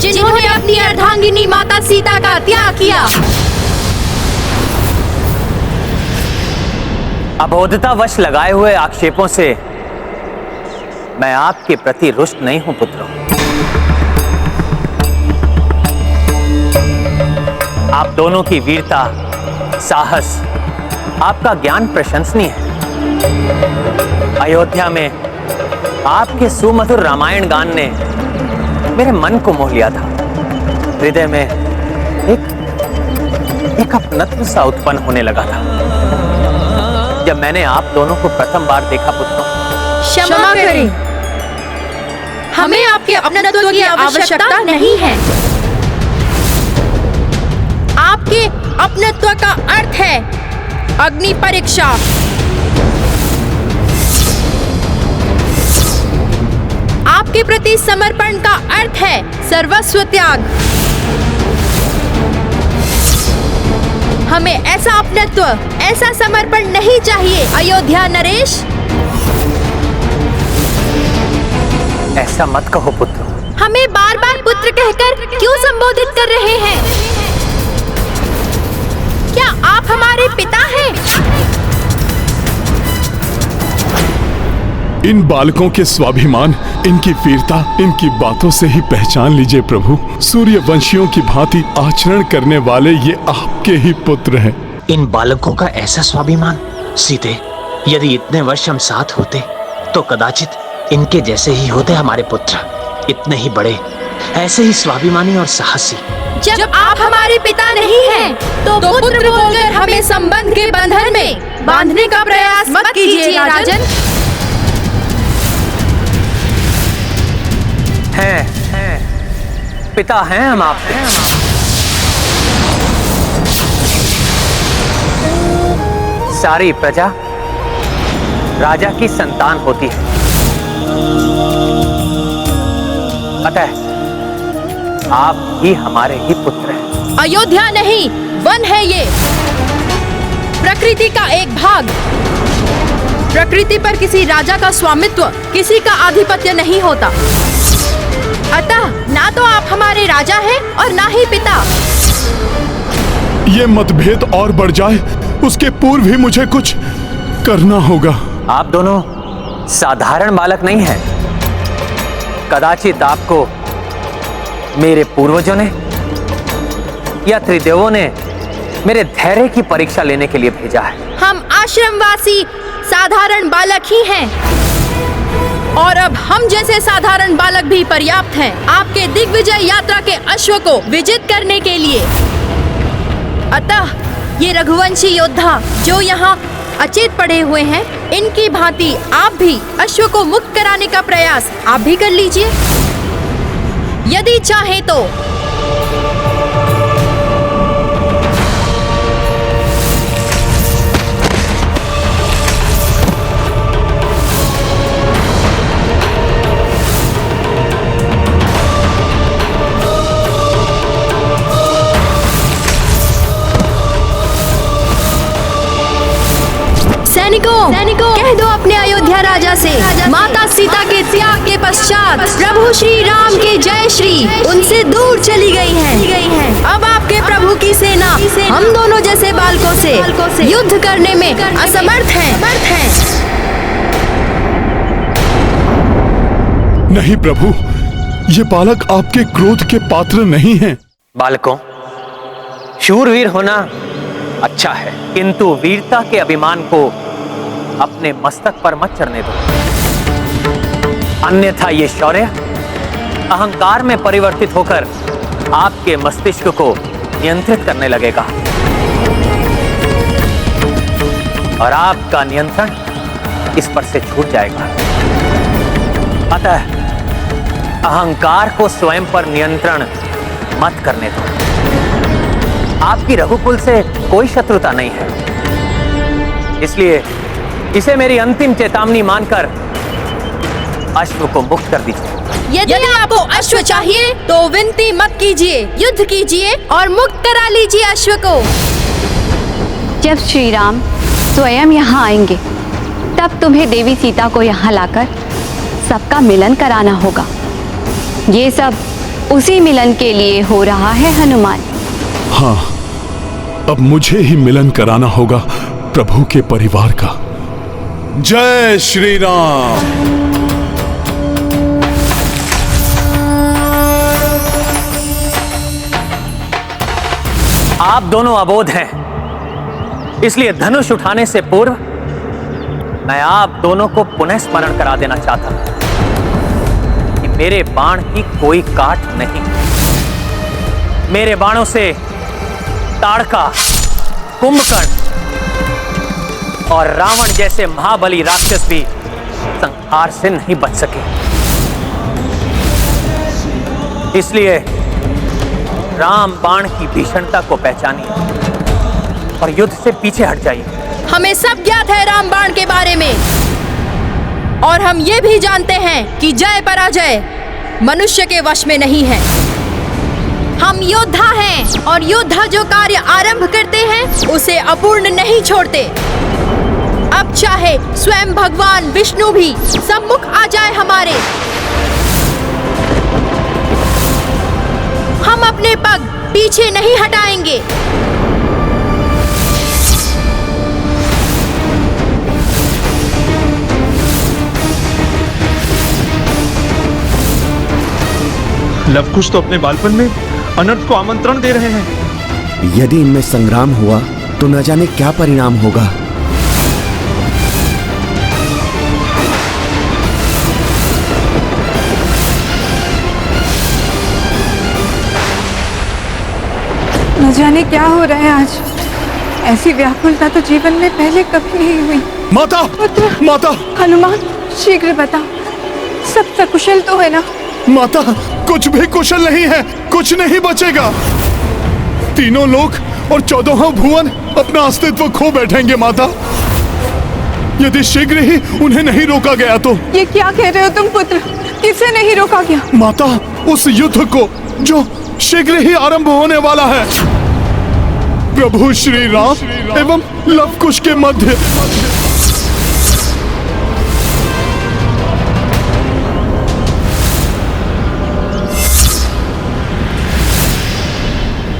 जिन्होंने अपनी अर्धांगिनी माता सीता का त्याग किया। अबोधतावश लगाए हुए आक्षेपों से मैं आपके प्रति रुष्ट नहीं हूं पुत्रों। आप दोनों की वीरता, साहस, आपका ज्ञान प्रशंसनीय है। अयोध्या में आपके सुमधुर रामायण गान ने मेरे मन को मोह लिया था। हृदय में एक अपनत्व सा उत्पन्न होने लगा था जब मैंने आप दोनों को प्रथम बार देखा पुत्रों। क्षमा करें, हमें आपके अपनत्व की आवश्यकता नहीं है। आपके अपनत्व का अर्थ है अग्नि परीक्षा। आपके प्रति समर्पण का अर्थ है सर्वस्व त्याग। हमें ऐसा अपनत्व, ऐसा समर्पण नहीं चाहिए अयोध्या नरेश। ऐसा मत कहो पुत्र। हमें बार बार पुत्र कहकर क्यों संबोधित कर रहे हैं? क्या आप हमारे पिता हैं? इन बालकों के स्वाभिमान, इनकी वीरता, इनकी बातों से ही पहचान लीजिए प्रभु। सूर्यवंशियों की भांति आचरण करने वाले ये आपके ही पुत्र हैं। इन बालकों का ऐसा स्वाभिमान, सीते, यदि इतने वर्ष हम साथ होते तो कदाचित इनके जैसे ही होते हमारे पुत्र। इतने ही बड़े, ऐसे ही स्वाभिमानी और साहसी। जब आप हमारे पिता नहीं हैं, तो पुत्र बोलकर हमें संबंध के बंधन में बांधने का प्रयास मत कीजिए राजन। हैं, पिता हैं हम आपके। सारी प्रजा राजा की संतान होती है, अतः आप ही हमारे ही पुत्र हैं। अयोध्या नहीं, वन है ये, प्रकृति का एक भाग। प्रकृति पर किसी राजा का स्वामित्व, किसी का आधिपत्य नहीं होता। अतः ना तो आप हमारे राजा हैं और ना ही पिता। ये मतभेद और बढ़ जाए उसके पूर्व ही मुझे कुछ करना होगा। आप दोनों साधारण बालक नहीं हैं। कदाचित आपको मेरे पूर्वजों ने या त्रिदेवों ने मेरे धैर्य की परीक्षा लेने के लिए भेजा है। हम आश्रमवासी साधारण बालक ही हैं, और अब हम जैसे साधारण बालक भी पर्याप्त हैं आपके दिग्विजय यात्रा के अश्व को विजित करने के लिए। अतः ये रघुवंशी योद्धा जो यहाँ अचेत पड़े हुए हैं, इनकी भांति आप भी अश्व को मुक्त कराने का प्रयास आप भी कर लीजिए, यदि चाहे तो। सैनिकों, कह दो अपने अयोध्या राजा से माता सीता के त्याग के पश्चात प्रभु श्री राम की जय श्री उनसे दूर चली गई है। अब आपके प्रभु की सेना हम दोनों जैसे बालकों से युद्ध करने में असमर्थ है। नहीं प्रभु, ये बालक आपके क्रोध के पात्र नहीं हैं। बालकों, शूरवीर होना अच्छा है, किंतु वीरता के अभिमान को अपने मस्तक पर मत चढ़ने दो, अन्यथा ये शौर्य अहंकार में परिवर्तित होकर आपके मस्तिष्क को नियंत्रित करने लगेगा और आपका नियंत्रण इस पर से छूट जाएगा। अतः अहंकार को स्वयं पर नियंत्रण मत करने दो। आपकी रघुकुल से कोई शत्रुता नहीं है, इसलिए इसे मेरी अंतिम चेतावनी मानकर अश्व को मुक्त कर दीजिए। यदि आपको अश्व चाहिए तो विनती मत कीजिए, युद्ध कीजिए और मुक्त करा लीजिए अश्व को। जब श्री राम स्वयं यहाँ आएंगे तब तुम्हें देवी सीता को यहाँ लाकर सबका मिलन कराना होगा। ये सब उसी मिलन के लिए हो रहा है हनुमान। हाँ, अब मुझे ही मिलन कराना होगा प्रभु के परिवार का। जय श्री राम। आप दोनों अबोध हैं, इसलिए धनुष उठाने से पूर्व मैं आप दोनों को पुनः स्मरण करा देना चाहता हूं कि मेरे बाण की कोई काट नहीं। मेरे बाणों से ताड़का, कुंभकर्ण और रावण जैसे महाबली राक्षस भी संहार से नहीं बच सके। इसलिए राम बाण की भीषणता को पहचानिए और युद्ध से पीछे हट जाइए। हमें सब ज्ञात है राम बाण के बारे में, और हम ये भी जानते हैं कि जय पराजय मनुष्य के वश में नहीं है। हम योद्धा हैं और योद्धा जो कार्य आरंभ करते हैं उसे अपूर्ण नहीं छोड़ते। अब चाहे स्वयं भगवान विष्णु भी सम्मुख आ जाए हमारे, हम अपने पग पीछे नहीं हटाएंगे। लव कुश तो अपने बालपन में अनर्थ को आमंत्रण दे रहे हैं। यदि इनमें संग्राम हुआ तो न जाने क्या परिणाम होगा। न जाने क्या हो रहा है आज। ऐसी व्याकुलता तो जीवन में पहले कभी नहीं हुई। माता, माता, हनुमान शीघ्र बताओ, सब सकुशल तो है ना? माता, कुछ भी कुशल नहीं है, कुछ नहीं बचेगा। तीनों लोक और 14 भुवन अपना अस्तित्व खो बैठेंगे माता, यदि शीघ्र ही उन्हें नहीं रोका गया तो। ये क्या कह रहे हो तुम पुत्र? किसे नहीं रोका गया? माता, उस युद्ध को जो शीघ्र ही आरंभ होने वाला है प्रभु श्री राम एवं लव कुश के मध्य।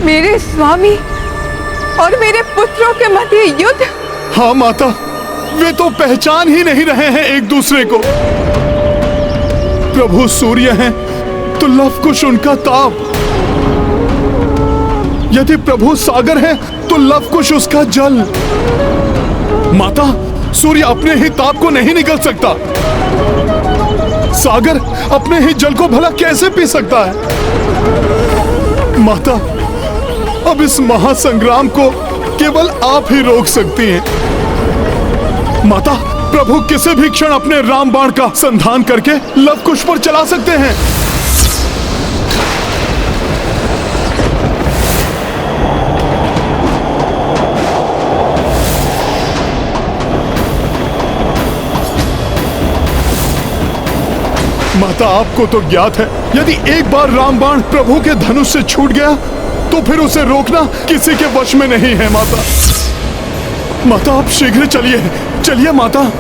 मेरे स्वामी और मेरे पुत्रों के मध्य युद्ध? हाँ माता, वे तो पहचान ही नहीं रहे हैं एक दूसरे को। प्रभु सूर्य हैं तो लव कुश उनका ताप, यदि प्रभु सागर है तो लव कुश उसका जल। माता, सूर्य अपने ही ताप को नहीं निगल सकता, सागर अपने ही जल को भला कैसे पी सकता है? माता, अब इस महासंग्राम को केवल आप ही रोक सकती हैं। माता, प्रभु किसी भी क्षण अपने राम बाण का संधान करके लव कुश पर चला सकते हैं। माता, आपको तो ज्ञात है, यदि एक बार रामबाण प्रभु के धनुष से छूट गया तो फिर उसे रोकना किसी के वश में नहीं है। माता, माता आप शीघ्र चलिए, चलिए माता।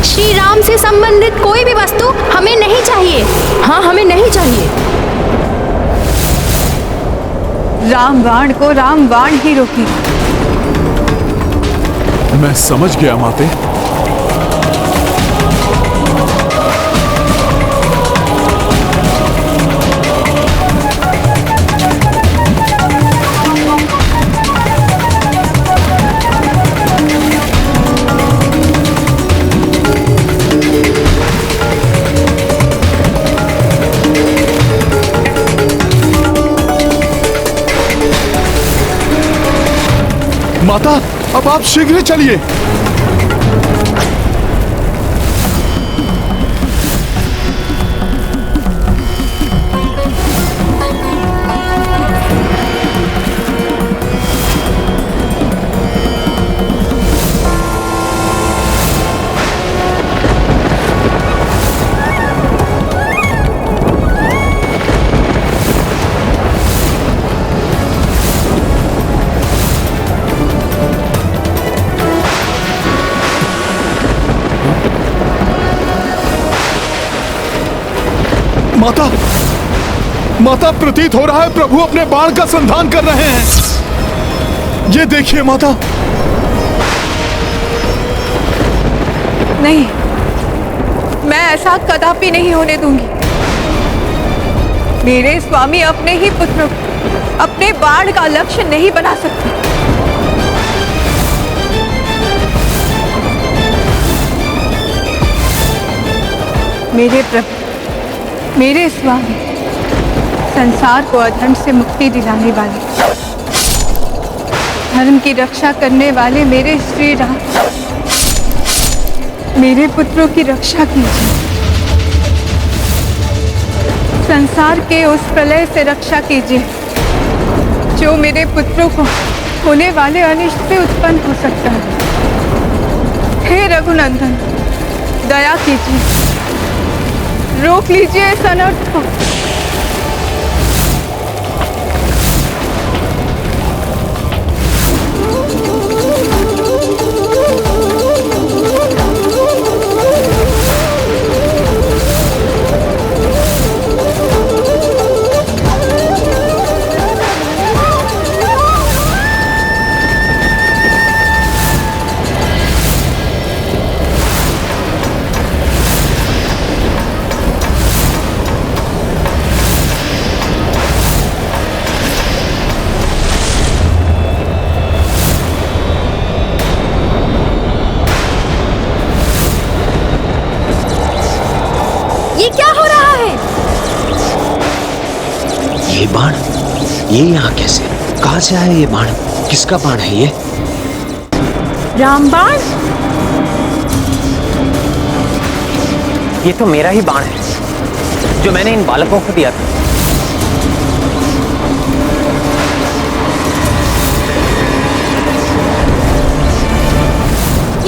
श्री राम से संबंधित कोई भी वस्तु हमें नहीं चाहिए। हाँ, हमें नहीं चाहिए। रामबाण को रामबाण ही रोके। मैं समझ गया माते। माता, अब आप शीघ्र चलिए। माता, माता, प्रतीत हो रहा है प्रभु अपने बाण का संधान कर रहे हैं। ये देखिए माता। नहीं, मैं ऐसा कदापि नहीं होने दूंगी। मेरे स्वामी अपने ही पुत्र को अपने बाण का लक्ष्य नहीं बना सकते। मेरे प्रभु, मेरे स्वामी, संसार को अधर्म से मुक्ति दिलाने वाले, धर्म की रक्षा करने वाले मेरे श्री राम, मेरे पुत्रों की रक्षा कीजिए। संसार के उस प्रलय से रक्षा कीजिए जो मेरे पुत्रों को होने वाले अनिष्ट से उत्पन्न हो सकता है। हे रघुनंदन, दया कीजिए, रोक लीजिए इस अनर्थ को। ये बाण, ये यहाँ कैसे? कहाँ से आया ये बाण? किसका बाण है ये? रामबाण? ये तो मेरा ही बाण है जो मैंने इन बालकों को दिया था।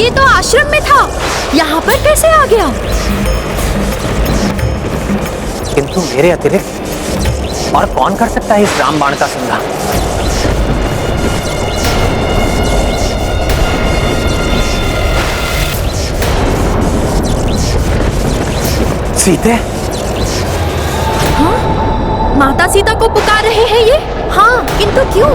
ये तो आश्रम में था, यहाँ पर कैसे आ गया? किंतु मेरे अतिरिक्त और कौन कर सकता है इस रामबाण का संधान? सीते? हाँ? माता सीता को पुकार रहे हैं ये? हाँ, किंतु क्यों?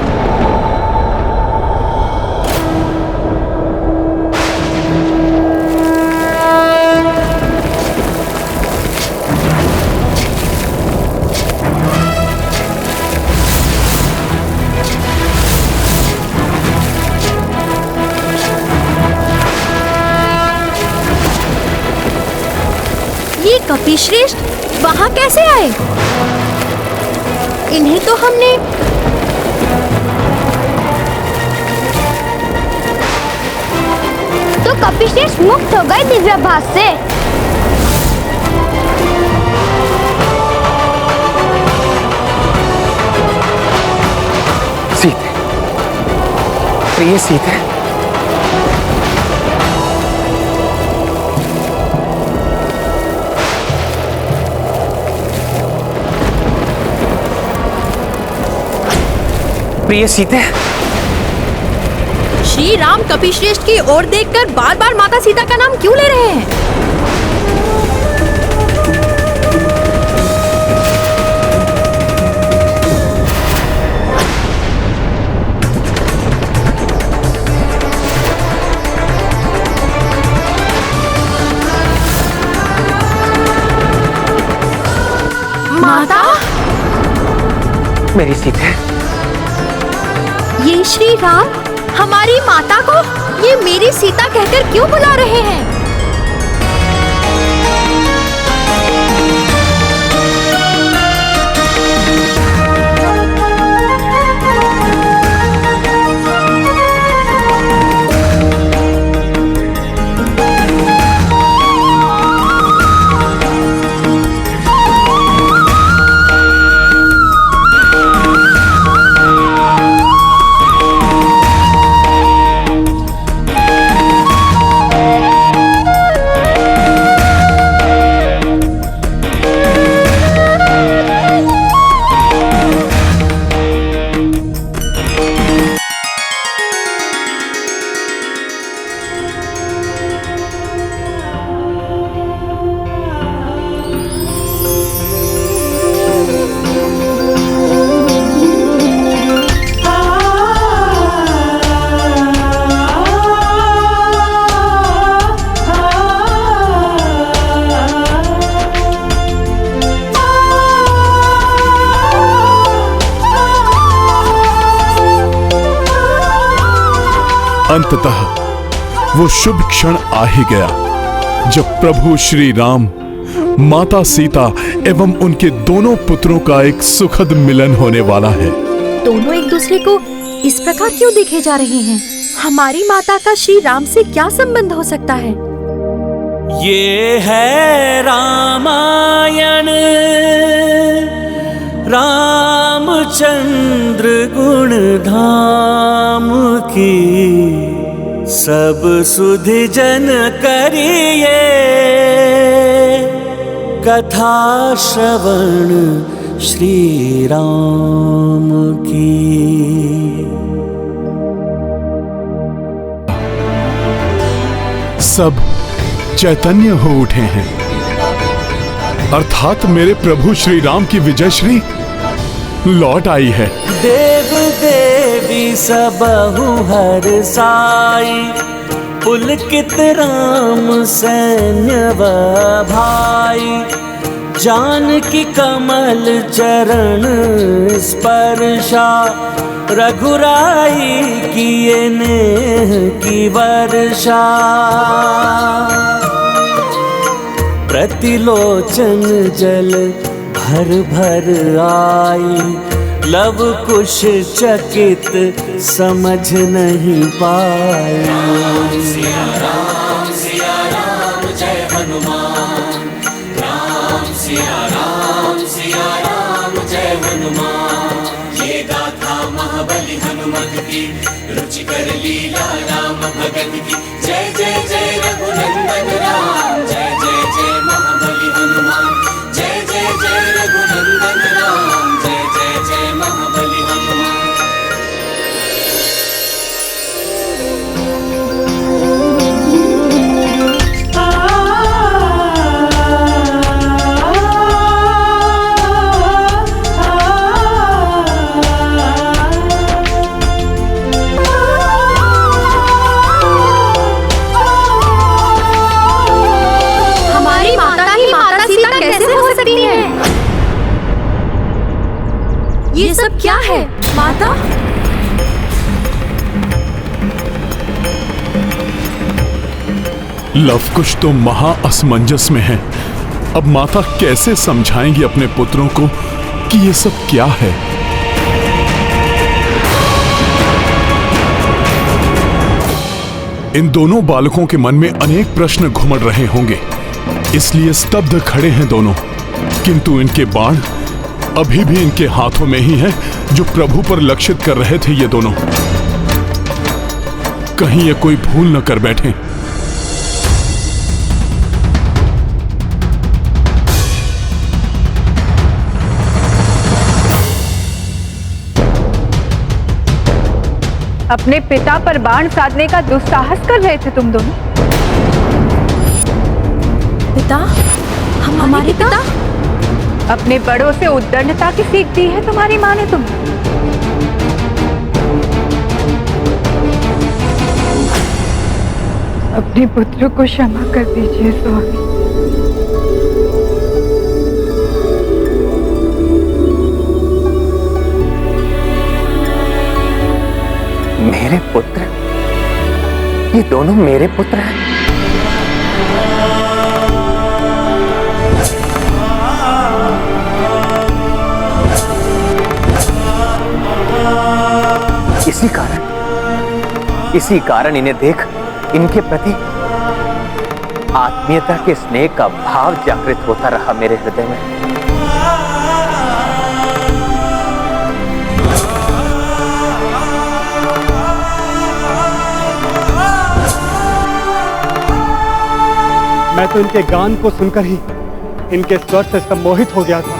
ये कपिश्रेष्ठ वहां कैसे आए? इन्हें तो हमने तो कपिश्रेष्ठ मुक्त हो गए दिव्याभास से। सीते, प्रिय सीते, प्रिय सीते। श्री राम कपिश्रेष्ठ की ओर देखकर बार बार माता सीता का नाम क्यों ले रहे हैं? माता? मेरी सीते। ये श्री राम हमारी माता को ये मेरी सीता कहकर क्यों बुला रहे हैं? अंततः वो शुभ क्षण आ ही गया जब प्रभु श्री राम, माता सीता एवं उनके दोनों पुत्रों का एक सुखद मिलन होने वाला है। दोनों एक दूसरे को इस प्रकार क्यों देखे जा रहे हैं? हमारी माता का श्री राम से क्या संबंध हो सकता है? ये है रामायण, रामचंद्र गुण धाम की, सब सुधि जन करिए कथा श्रवण श्री राम की। सब चैतन्य हो उठे हैं, अर्थात मेरे प्रभु श्री राम की विजयश्री लौट आई है। देव देवी सबहु हर साई, पुलकित राम सैन्य व भाई, जानकी कमल चरण स्पर्शा, रघुराई किए नेह की वर्षा, प्रतिलोचन जल भर भर आई, लव कुश चकित समझ नहीं पाए। राम सिया राम जय हनुमान, राम सिया राम जय हनुमान। ये गाथा महाबली हनुमत की, रुचिकर लीला राम भगत की। जय जय जय रघुनंदन राम, जय जय जय महाबली हनुमान। जय जय जय रघुनंदन राम, जय जय जय महाबली हनुमान। ये सब क्या है माता? लव कुश तो महा असमंजस में है। अब माता कैसे समझाएंगी अपने पुत्रों को कि ये सब क्या है? इन दोनों बालकों के मन में अनेक प्रश्न घुमड़ रहे होंगे, इसलिए स्तब्ध खड़े हैं दोनों। किंतु इनके बाण अभी भी इनके हाथों में ही है, जो प्रभु पर लक्षित कर रहे थे ये दोनों। कहीं ये कोई भूल न कर बैठे। अपने पिता पर बाण साधने का दुस्साहस कर रहे थे तुम दोनों। पिता? हमारे पिता? अपने बड़ों से उद्दंडता की सीख दी है तुम्हारी माँ ने तुम्हें। अपने पुत्र को क्षमा कर दीजिए स्वामी। मेरे पुत्र? ये दोनों मेरे पुत्र हैं? इसी कारण इन्हें देख इनके प्रति आत्मीयता के स्नेह का भाव जागृत होता रहा मेरे हृदय में। मैं तो इनके गान को सुनकर ही इनके स्वर से सम्मोहित हो गया था।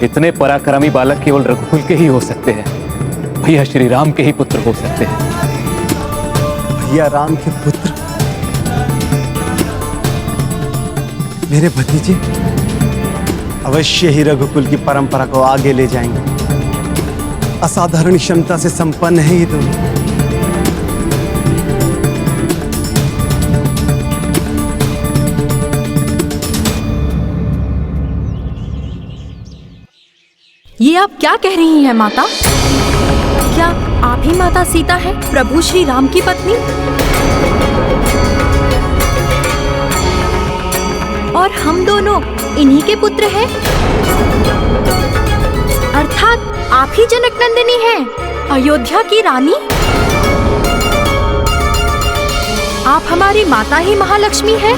इतने पराक्रमी बालक केवल रघुकुल के ही हो सकते हैं। भैया श्री राम के ही पुत्र हो सकते हैं। भैया राम के पुत्र मेरे भतीजे अवश्य ही रघुकुल की परंपरा को आगे ले जाएंगे। असाधारण क्षमता से संपन्न है ये दोनों। ये आप क्या कह रही हैं माता? क्या आप ही माता सीता हैं, प्रभु श्री राम की पत्नी? और हम दोनों इन्हीं के पुत्र हैं? अर्थात आप ही जनक नंदिनी हैं, अयोध्या की रानी? आप हमारी माता ही महालक्ष्मी हैं?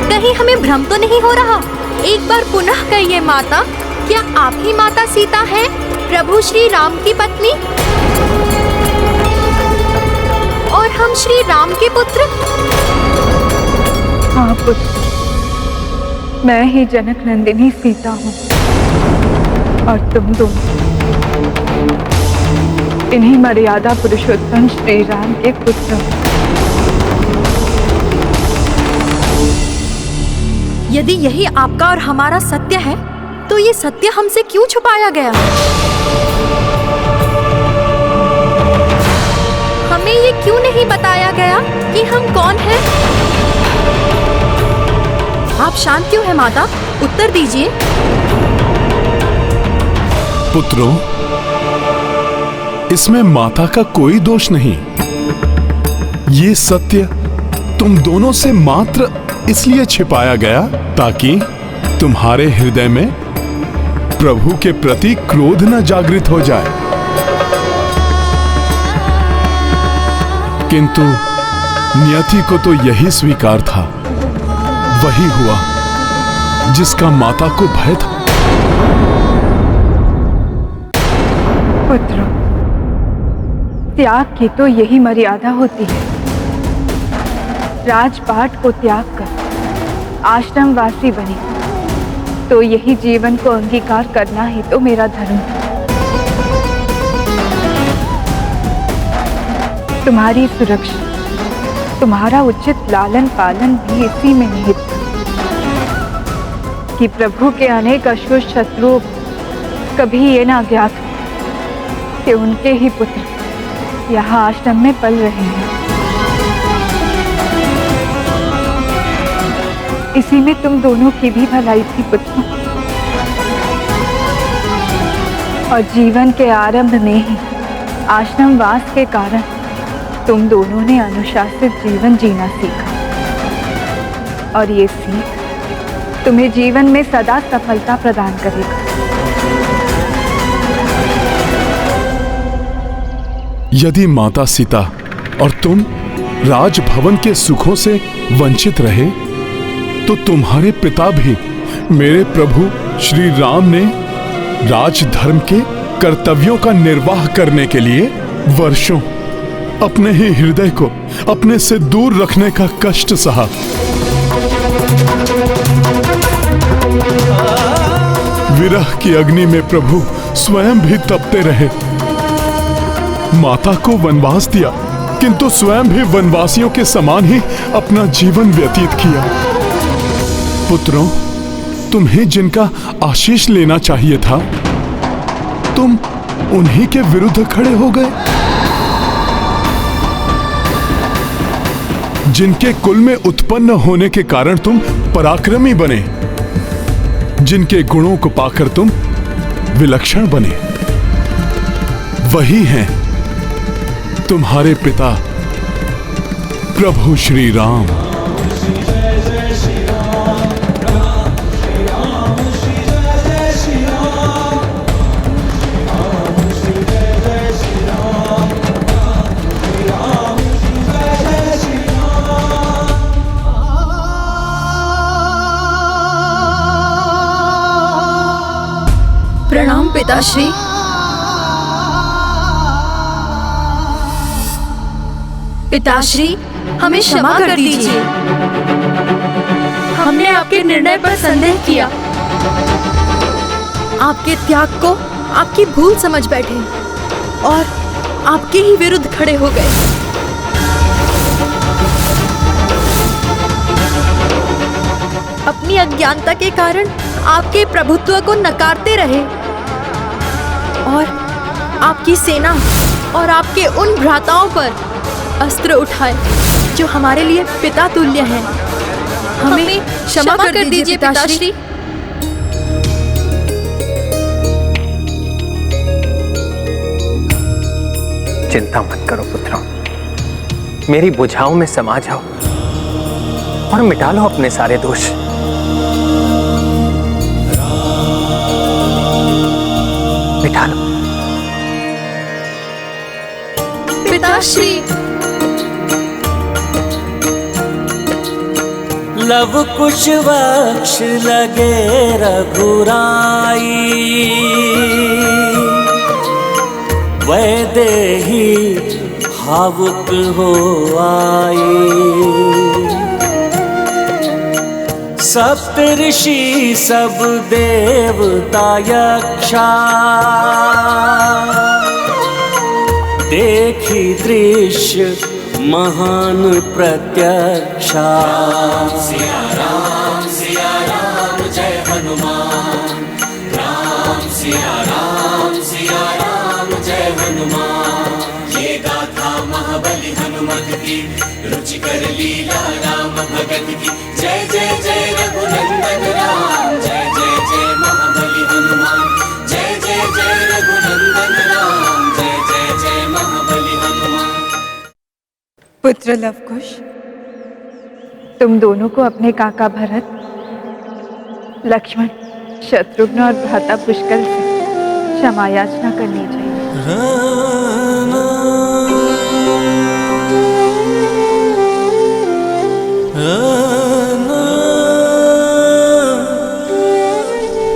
कहीं हमें भ्रम तो नहीं हो रहा? एक बार पुनः कहिए माता, क्या आप ही माता सीता हैं, प्रभु श्री राम की पत्नी? और हम श्री राम के पुत्र? हाँ पुत्र, मैं ही जनक नंदिनी सीता हूँ और तुम दोनों इन्हीं मर्यादा पुरुषोत्तम श्री राम के पुत्र हो। यदि यही आपका और हमारा सत्य है, तो ये सत्य हमसे क्यों छुपाया गया? हमें ये क्यों नहीं बताया गया कि हम कौन हैं? आप शांत क्यों हैं माता? उत्तर दीजिए। पुत्रों, इसमें माता का कोई दोष नहीं। ये सत्य तुम दोनों से मात्र इसलिए छिपाया गया ताकि तुम्हारे हृदय में प्रभु के प्रति क्रोध न जागृत हो जाए। किंतु नियति को तो यही स्वीकार था, वही हुआ जिसका माता को भय था। पुत्र, त्याग की तो यही मर्यादा होती है। राजपाट को त्याग कर आश्रमवासी बने तो यही जीवन को अंगीकार करना ही तो मेरा धर्म है। तुम्हारी सुरक्षा, तुम्हारा उचित लालन पालन भी इसी में निहित था कि प्रभु के अनेक अशुभ शत्रुओं कभी ये ना ज्ञात हो कि उनके ही पुत्र यहाँ आश्रम में पल रहे हैं। इसी में तुम दोनों की भी भलाई थी पुत्र। और जीवन के आरंभ में ही आश्रमवास के कारण तुम दोनों ने अनुशासित जीवन जीना सीखा, और ये सीख तुम्हें जीवन में सदा सफलता प्रदान करेगा। यदि माता सीता और तुम राजभवन के सुखों से वंचित रहे, तो तुम्हारे पिता भी मेरे प्रभु श्री राम ने राजधर्म के कर्तव्यों का निर्वाह करने के लिए वर्षों अपने ही हृदय को अपने से दूर रखने का कष्ट सहा। विरह की अग्नि में प्रभु स्वयं भी तपते रहे। माता को वनवास दिया, किंतु स्वयं भी वनवासियों के समान ही अपना जीवन व्यतीत किया। पुत्रों, तुम्हें जिनका आशीष लेना चाहिए था, तुम उन्हीं के विरुद्ध खड़े हो गए। जिनके कुल में उत्पन्न होने के कारण तुम पराक्रमी बने, जिनके गुणों को पाकर तुम विलक्षण बने, वही हैं तुम्हारे पिता प्रभु श्री राम। प्रणाम पिताश्री। पिताश्री, हमें क्षमा कर दीजिए। हमने आपके निर्णय पर संदेह किया, आपके त्याग को आपकी भूल समझ बैठे और आपके ही विरुद्ध खड़े हो गए। अपनी अज्ञानता के कारण आपके प्रभुत्व को नकारते रहे और आपकी सेना और आपके उन भ्राताओं पर अस्त्र उठाए जो हमारे लिए पिता तुल्य हैं। हमें क्षमा कर दीजिए पिताश्री। चिंता मत करो पुत्रों, मेरी बुझाओं में समा जाओ और मिटा लो अपने सारे दोष। मिटा लो। पिताश्री, लव कुश वक्ष लगे रघुराई, वैदेही भावुक हो आई। सप्तऋषि सब देवता यक्षा, देखी दृश्य महान प्रत्यक्षा। सिया राम जय हनुमान, राम सिया राम जय हनुमान। ये गाथा महाबली हनुमत की, रुचिकर लीला राम भगत की। जय जय जय रघुनंदन राम, जय जय जय महाबली हनुमान। जय जय जय रघुनंदन राम, जय जय जय महाबली हनुमान। पुत्र लवकुश, तुम दोनों को अपने काका भरत, लक्ष्मण, शत्रुघ्न और भ्राता पुष्कर से क्षमा याचना करनी चाहिए।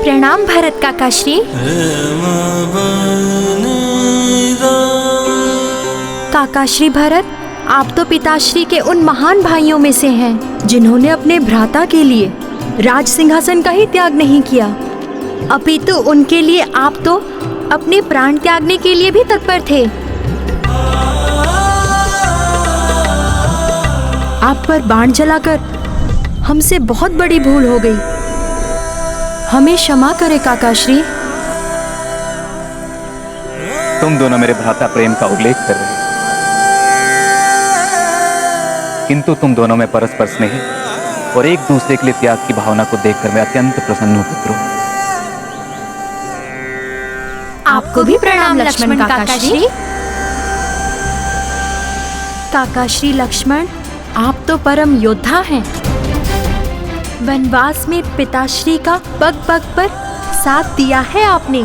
प्रणाम भरत काकाश्री। काकाश्री भरत, आप तो पिताश्री के उन महान भाइयों में से हैं जिन्होंने अपने भ्राता के लिए राज सिंहासन का ही त्याग नहीं किया, अपितु उनके लिए आप तो अपने प्राण त्यागने के लिए भी तत्पर थे। आप पर बाण जलाकर हमसे बहुत बड़ी भूल हो गई, हमें क्षमा करें काकाश्री। तुम दोनों मेरे भ्राता प्रेम का उल्लेख कर रहे हो, किंतु तुम दोनों में परस्पर स्नेह और एक दूसरे के लिए त्याग की भावना को देखकर मैं अत्यंत प्रसन्न हूं पुत्रों। आपको भी प्रणाम लक्ष्मण काकाश्री। काकाश्री लक्ष्मण, आप तो परम योद्धा हैं। वनवास में पिताश्री का पग पग पर साथ दिया है आपने।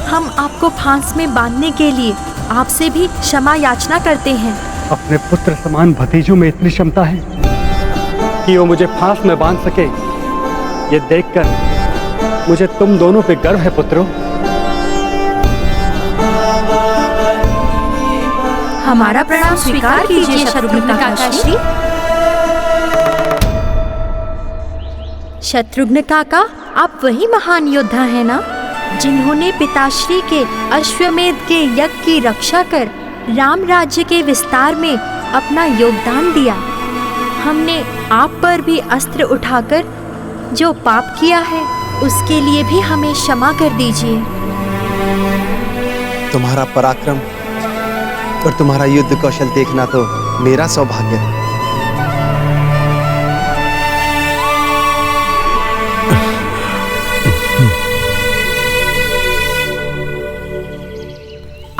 हम आपको फांस में बांधने के लिए आपसे भी क्षमा याचना करते हैं। अपने पुत्र समान भतीजों में इतनी क्षमता है कि वो मुझे फांस में बांध सके, ये देखकर मुझे तुम दोनों पे गर्व है पुत्रों। हमारा प्रणाम स्वीकार कीजिए शत्रुघ्न काकाश्री। शत्रुघ्न काका, आप वही महान योद्धा हैं ना, जिन्होंने पिताश्री के अश्वमेध के यज्ञ की रक्षा कर राम राज्य के विस्तार में अपना योगदान दिया। हमने आप पर भी अस्त्र उठाकर जो पाप किया है उसके लिए भी हमें क्षमा कर दीजिए। तुम्हारा पराक्रम और तुम्हारा युद्ध कौशल देखना तो मेरा सौभाग्य है।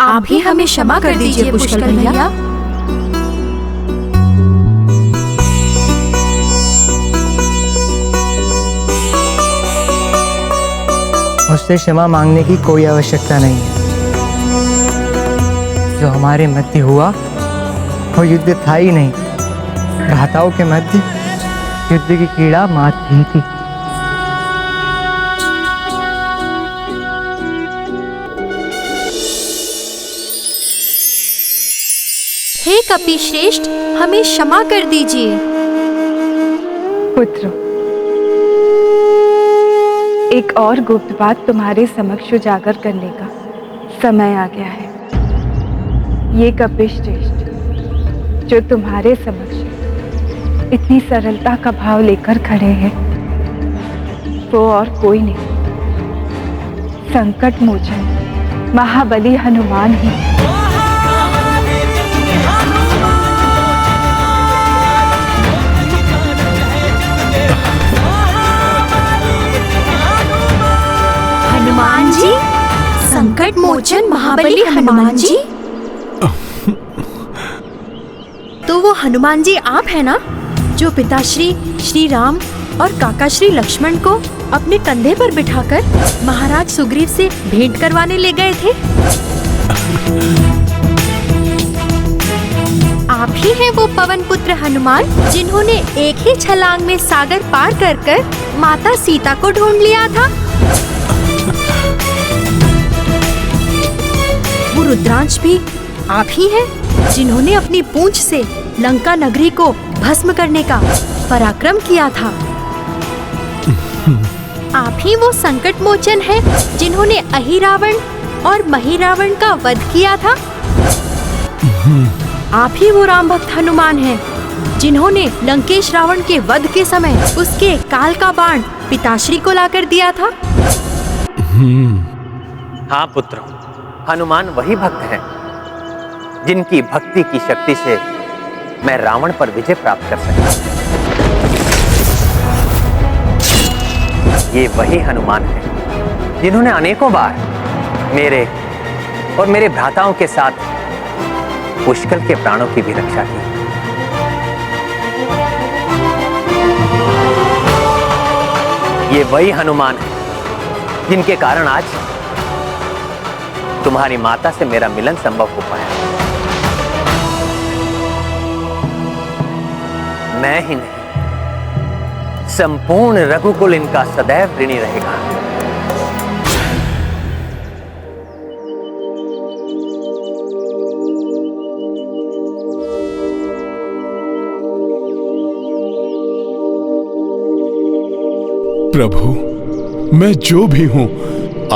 आप भी हमें क्षमा कर दीजिए पुष्कर भैया। मुझसे क्षमा मांगने की कोई आवश्यकता नहीं है। जो हमारे मध्य हुआ वो युद्ध था ही नहीं, भ्राताओं के मध्य युद्ध की कीड़ा मात ही थी। हे कपिश्रेष्ठ, हमें क्षमा कर दीजिए। पुत्र, एक और गुप्त बात तुम्हारे समक्ष उजागर करने का समय आ गया है। ये कपिश्रेष्ठ जो तुम्हारे समक्ष इतनी सरलता का भाव लेकर खड़े हैं, वो और कोई नहीं, संकट मोचन महाबली हनुमान ही। हनुमान जी, संकट मोचन महाबली हनुमान जी, तो वो हनुमान जी आप हैं ना, जो पिताश्री श्री राम और काका श्री लक्ष्मण को अपने कंधे पर बिठाकर महाराज सुग्रीव से भेंट करवाने ले गए थे? आप ही हैं वो पवन पुत्र हनुमान, जिन्होंने एक ही छलांग में सागर पार कर माता सीता को ढूंढ लिया था? वो रुद्रांश भी आप ही हैं, जिन्होंने अपनी पूंछ से लंका नगरी को भस्म करने का पराक्रम किया था? आप ही वो संकट मोचन हैं, जिन्होंने अहिरावण और महिरावण का वध किया था? आप ही वो राम भक्त हनुमान हैं, जिन्होंने लंकेश रावण के वध के समय उसके काल का बाण पिताश्री को लाकर दिया था? हाँ पुत्र, हनुमान वही भक्त हैं, जिनकी भक्ति की शक्ति से मैं रावण पर विजय प्राप्त कर सका। ये वही हनुमान हैं, जिन्होंने अनेकों बार मेरे और मेरे भ्राताओं के साथ पुष्कल के प्राणों की भी रक्षा की। ये वही हनुमान है, जिनके कारण आज तुम्हारी माता से मेरा मिलन संभव हो पाया। मैं ही नहीं, संपूर्ण रघुकुल इनका सदैव ऋणी रहेगा। प्रभु, मैं जो भी हूं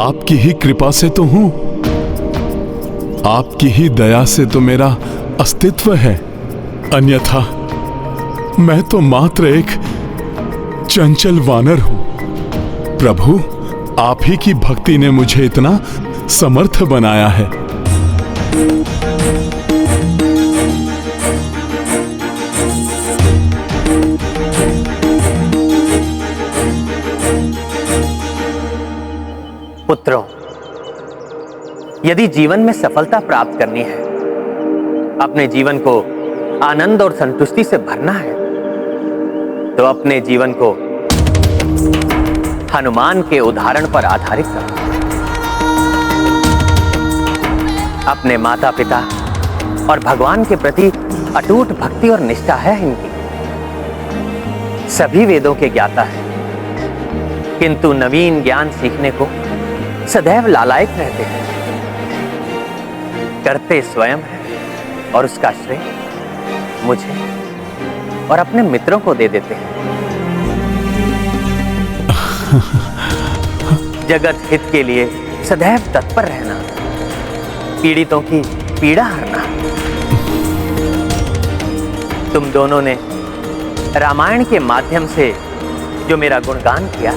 आपकी ही कृपा से तो हूं, आपकी ही दया से तो मेरा अस्तित्व है, अन्यथा मैं तो मात्र एक चंचल वानर हूं। प्रभु, आप ही की भक्ति ने मुझे इतना समर्थ बनाया है। पुत्रों, यदि जीवन में सफलता प्राप्त करनी है, अपने जीवन को आनंद और संतुष्टि से भरना है, तो अपने जीवन को हनुमान के उदाहरण पर आधारित करो। अपने माता पिता और भगवान के प्रति अटूट भक्ति और निष्ठा है इनकी। सभी वेदों के ज्ञाता है, किंतु नवीन ज्ञान सीखने को सदैव लालायित रहते हैं। करते स्वयं है और उसका श्रेय मुझे और अपने मित्रों को दे देते हैं। जगत हित के लिए सदैव तत्पर रहना, पीड़ितों की पीड़ा हरना। तुम दोनों ने रामायण के माध्यम से जो मेरा गुणगान किया,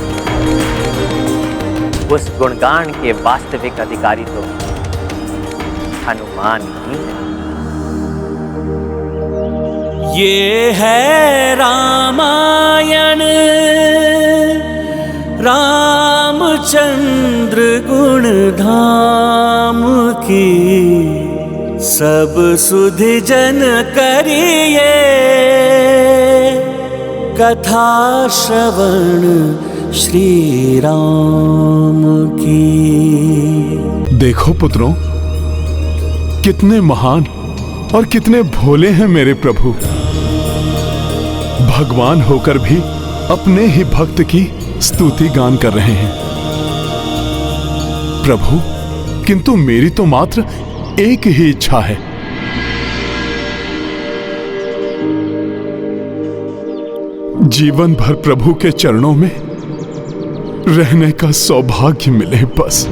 उस गुणगान के वास्तविक अधिकारी तो हनुमान ही है। ये है रामायण, रामचंद्र गुण धाम की, सब सुधि जन करिए कथा श्रवण श्री राम की। देखो पुत्रों, कितने महान और कितने भोले हैं मेरे प्रभु। भगवान होकर भी अपने ही भक्त की स्तुति गान कर रहे हैं। प्रभु, किंतु मेरी तो मात्र एक ही इच्छा है, जीवन भर प्रभु के चरणों में रहने का सौभाग्य मिले बस।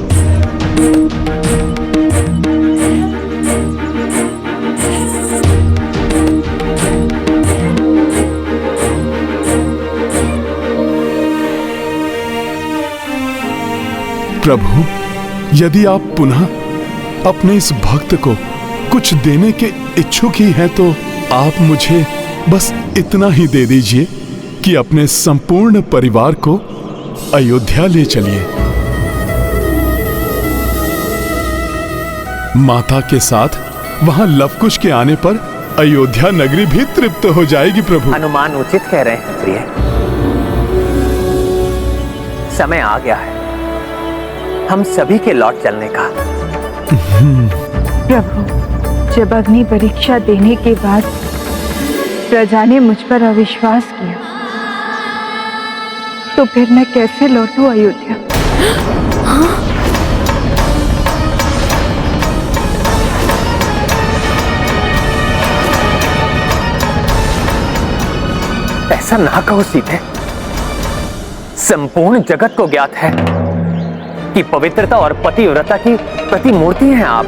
प्रभु, यदि आप पुनः अपने इस भक्त को कुछ देने के इच्छुक ही हैं, तो आप मुझे बस इतना ही दे दीजिए कि अपने संपूर्ण परिवार को अयोध्या ले चलिए। माता के साथ वहां लवकुश के आने पर अयोध्या नगरी भी तृप्त हो जाएगी प्रभु। हनुमान उचित कह रहे हैं प्रिय। समय आ गया है हम सभी के लौट चलने का। प्रभु, जब अग्नि परीक्षा देने के बाद प्रजा ने मुझ पर अविश्वास किया, तो फिर मैं कैसे लौटूं अयोध्या? ऐसा ना कहो सीते। संपूर्ण जगत को ज्ञात है कि पवित्रता और पतिव्रता की प्रतिमूर्ति हैं आप,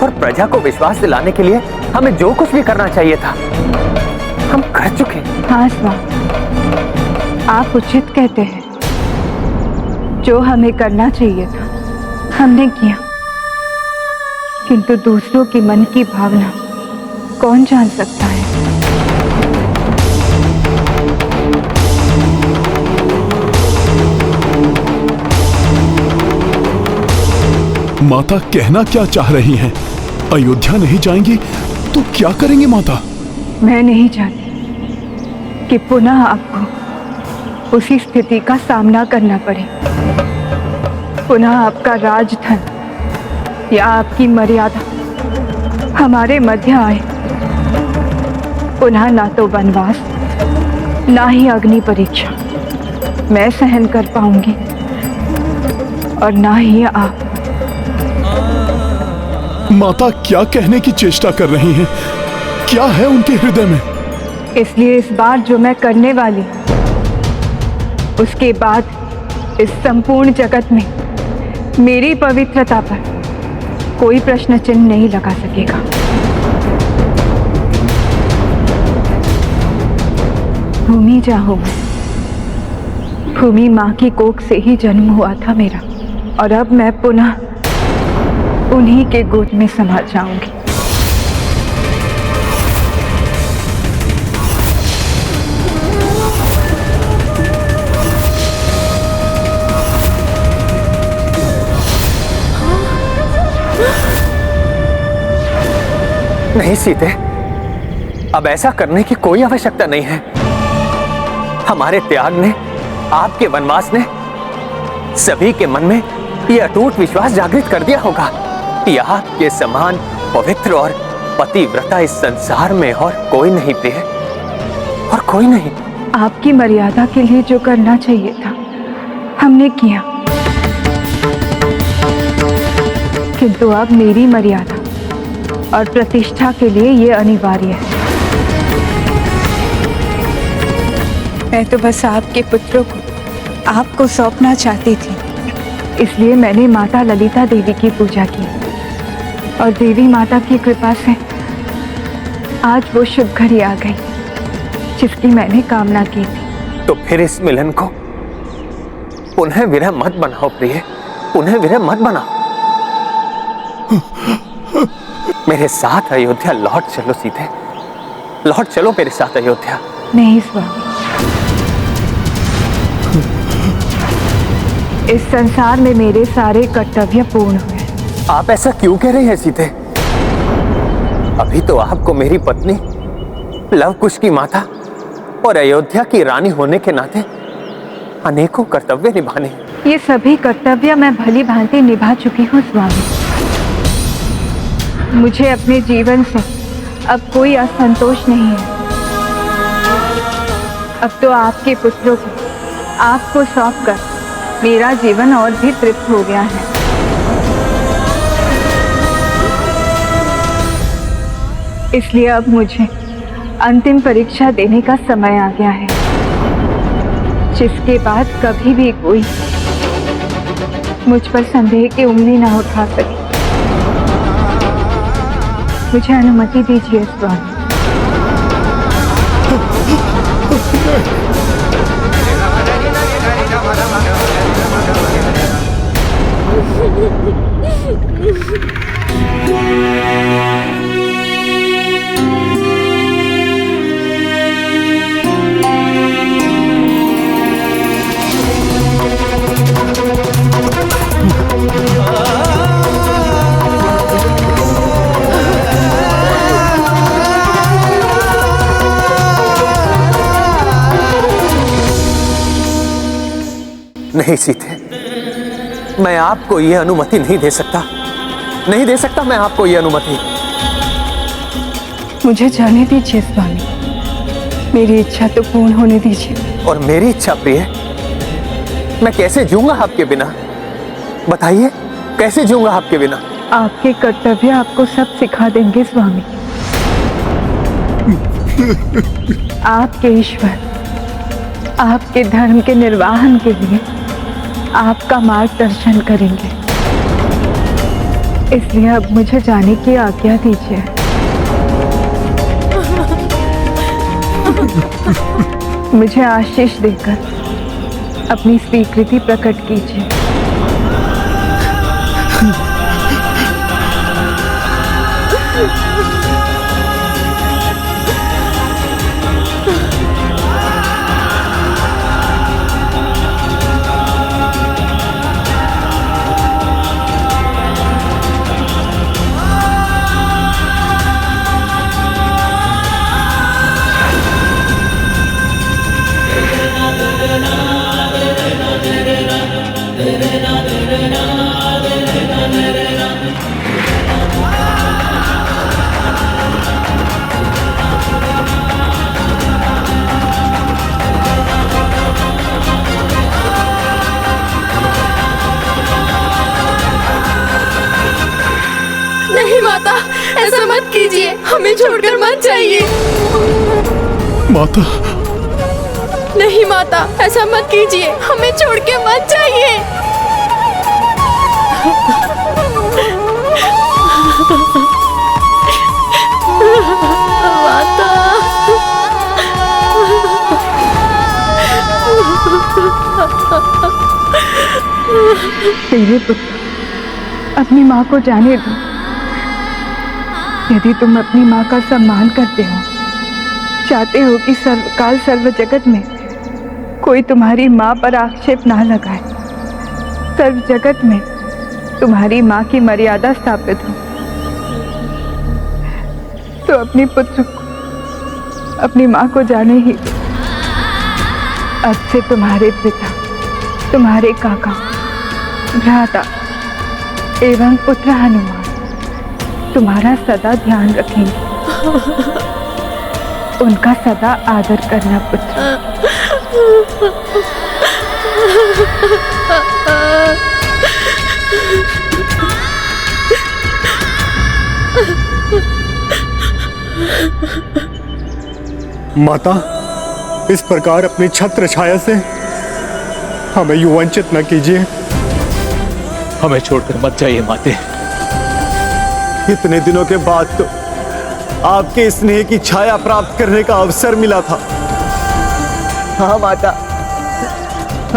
और प्रजा को विश्वास दिलाने के लिए हमें जो कुछ भी करना चाहिए था हम कर चुके। हाँ स्वामी, आप उचित कहते हैं। जो हमें करना चाहिए था हमने किया, किंतु दूसरों की मन की भावना कौन जान सकता है? माता कहना क्या चाह रही हैं? अयोध्या नहीं जाएंगी तो क्या करेंगे माता? मैं नहीं चाहती कि पुनः आपको उसी स्थिति का सामना करना पड़े। पुनः आपका राजधन या आपकी मर्यादा हमारे मध्य आए। पुनः ना तो वनवास, ना ही अग्नि परीक्षा मैं सहन कर पाऊंगी, और ना ही आप। माता क्या कहने की चेष्टा कर रही हैं? क्या है उनके हृदय में? इसलिए इस बार जो मैं करने वाली, उसके बाद इस संपूर्ण जगत में मेरी पवित्रता पर कोई प्रश्न चिन्ह नहीं लगा सकेगा। भूमि जाऊं मैं, भूमि माँ की कोख से ही जन्म हुआ था मेरा, और अब मैं पुनः उन्हीं के गोद में समा जाऊंगी। नहीं सीते, अब ऐसा करने की कोई आवश्यकता नहीं है। हमारे त्याग ने, आपके वनवास ने सभी के मन में यह अटूट विश्वास जागृत कर दिया होगा कि आपके समान पवित्र और पतिव्रता इस संसार में और कोई नहीं प्रिय, और कोई नहीं। आपकी मर्यादा के लिए जो करना चाहिए था हमने किया, किंतु अब मेरी मर्यादा और प्रतिष्ठा के लिए ये अनिवार्य है। मैं तो बस आपके पुत्रों को आपको सौंपना चाहती थी, इसलिए मैंने माता ललिता देवी की पूजा की, और देवी माता की कृपा से आज वो शुभ घड़ी आ गई जिसकी मैंने कामना की थी। तो फिर इस मिलन को पुनः विरह मत बनाओ प्रिय, पुनः विरह मत बनाओ। मेरे साथ अयोध्या लौट चलो सीधे, लौट चलो मेरे साथ अयोध्या। नहीं स्वामी, इस संसार में मेरे सारे कर्तव्य पूर्ण हुए। आप ऐसा क्यों कह रहे हैं सीते? अभी तो आपको मेरी पत्नी, लव कुश की माता और अयोध्या की रानी होने के नाते अनेकों कर्तव्य निभाने। ये सभी कर्तव्य मैं भली भांति निभा चुकी हूँ स्वामी। मुझे अपने जीवन से अब कोई असंतोष नहीं है। अब तो आपके पुत्रों को आपको सौंपकर मेरा जीवन और भी तृप्त हो गया है। इसलिए अब मुझे अंतिम परीक्षा देने का समय आ गया है, जिसके बाद कभी भी कोई मुझ पर संदेह की उंगली ना उठा सके। मुझे अनुमति दीजिए स्वामी। नहीं सीते, मैं आपको ये अनुमति नहीं दे सकता, नहीं दे सकता मैं आपको ये अनुमति। मुझे जाने दीजिए स्वामी, मेरी इच्छा तो पूर्ण होने दीजिए। और मेरी इच्छा प्रिय, मैं कैसे जीऊंगा आपके बिना? बताइए, कैसे जीऊंगा आपके बिना? आपके कर्तव्य आपको सब सिखा देंगे स्वामी। आपके ईश्वर आपके धर्म के निर्वाहन के लिए आपका मार्गदर्शन करेंगे, इसलिए अब मुझे जाने की आज्ञा दीजिए। मुझे आशीष देकर अपनी स्वीकृति प्रकट कीजिए। नहीं माता, ऐसा मत कीजिए, हमें छोड़कर मत जाइए। माता, नहीं माता, ऐसा मत कीजिए, हमें छोड़ के मत जाइए। माता, मेरे पुत्र, अपनी माँ को जाने दो। यदि तुम अपनी माँ का सम्मान करते हो, चाहते हो कि सर्वकाल सर्व जगत में कोई तुम्हारी माँ पर आक्षेप ना लगाए, सर्व जगत में तुम्हारी माँ की मर्यादा स्थापित हो, तो अपने पुत्र को, अपनी माँ को जाने ही दो। अब से तुम्हारे पिता, तुम्हारे काका, भ्राता एवं पुत्र हनुमान तुम्हारा सदा ध्यान रखेंगे। उनका सदा आदर करना पुत्र। माता, इस प्रकार अपनी छत्र छाया से हमें यूं वंचित न कीजिए। हमें छोड़कर मत जाइए माते। इतने दिनों के बाद तो आपके स्नेह की छाया प्राप्त करने का अवसर मिला था। हाँ माता,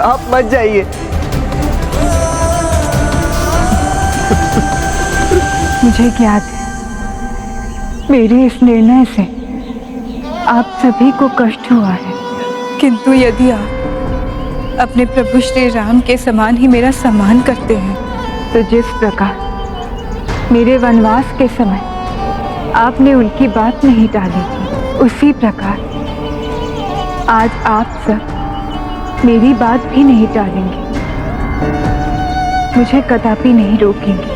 आप मत जाइए। मुझे ज्ञात है, मेरे इस निर्णय से आप सभी को कष्ट हुआ है, किंतु यदि आप अपने प्रभु श्री राम के समान ही मेरा सम्मान करते हैं, तो जिस प्रकार मेरे वनवास के समय आपने उनकी बात नहीं टाली थी, उसी प्रकार आज आप सब मेरी बात भी नहीं टालेंगे, मुझे कदापि नहीं रोकेंगे।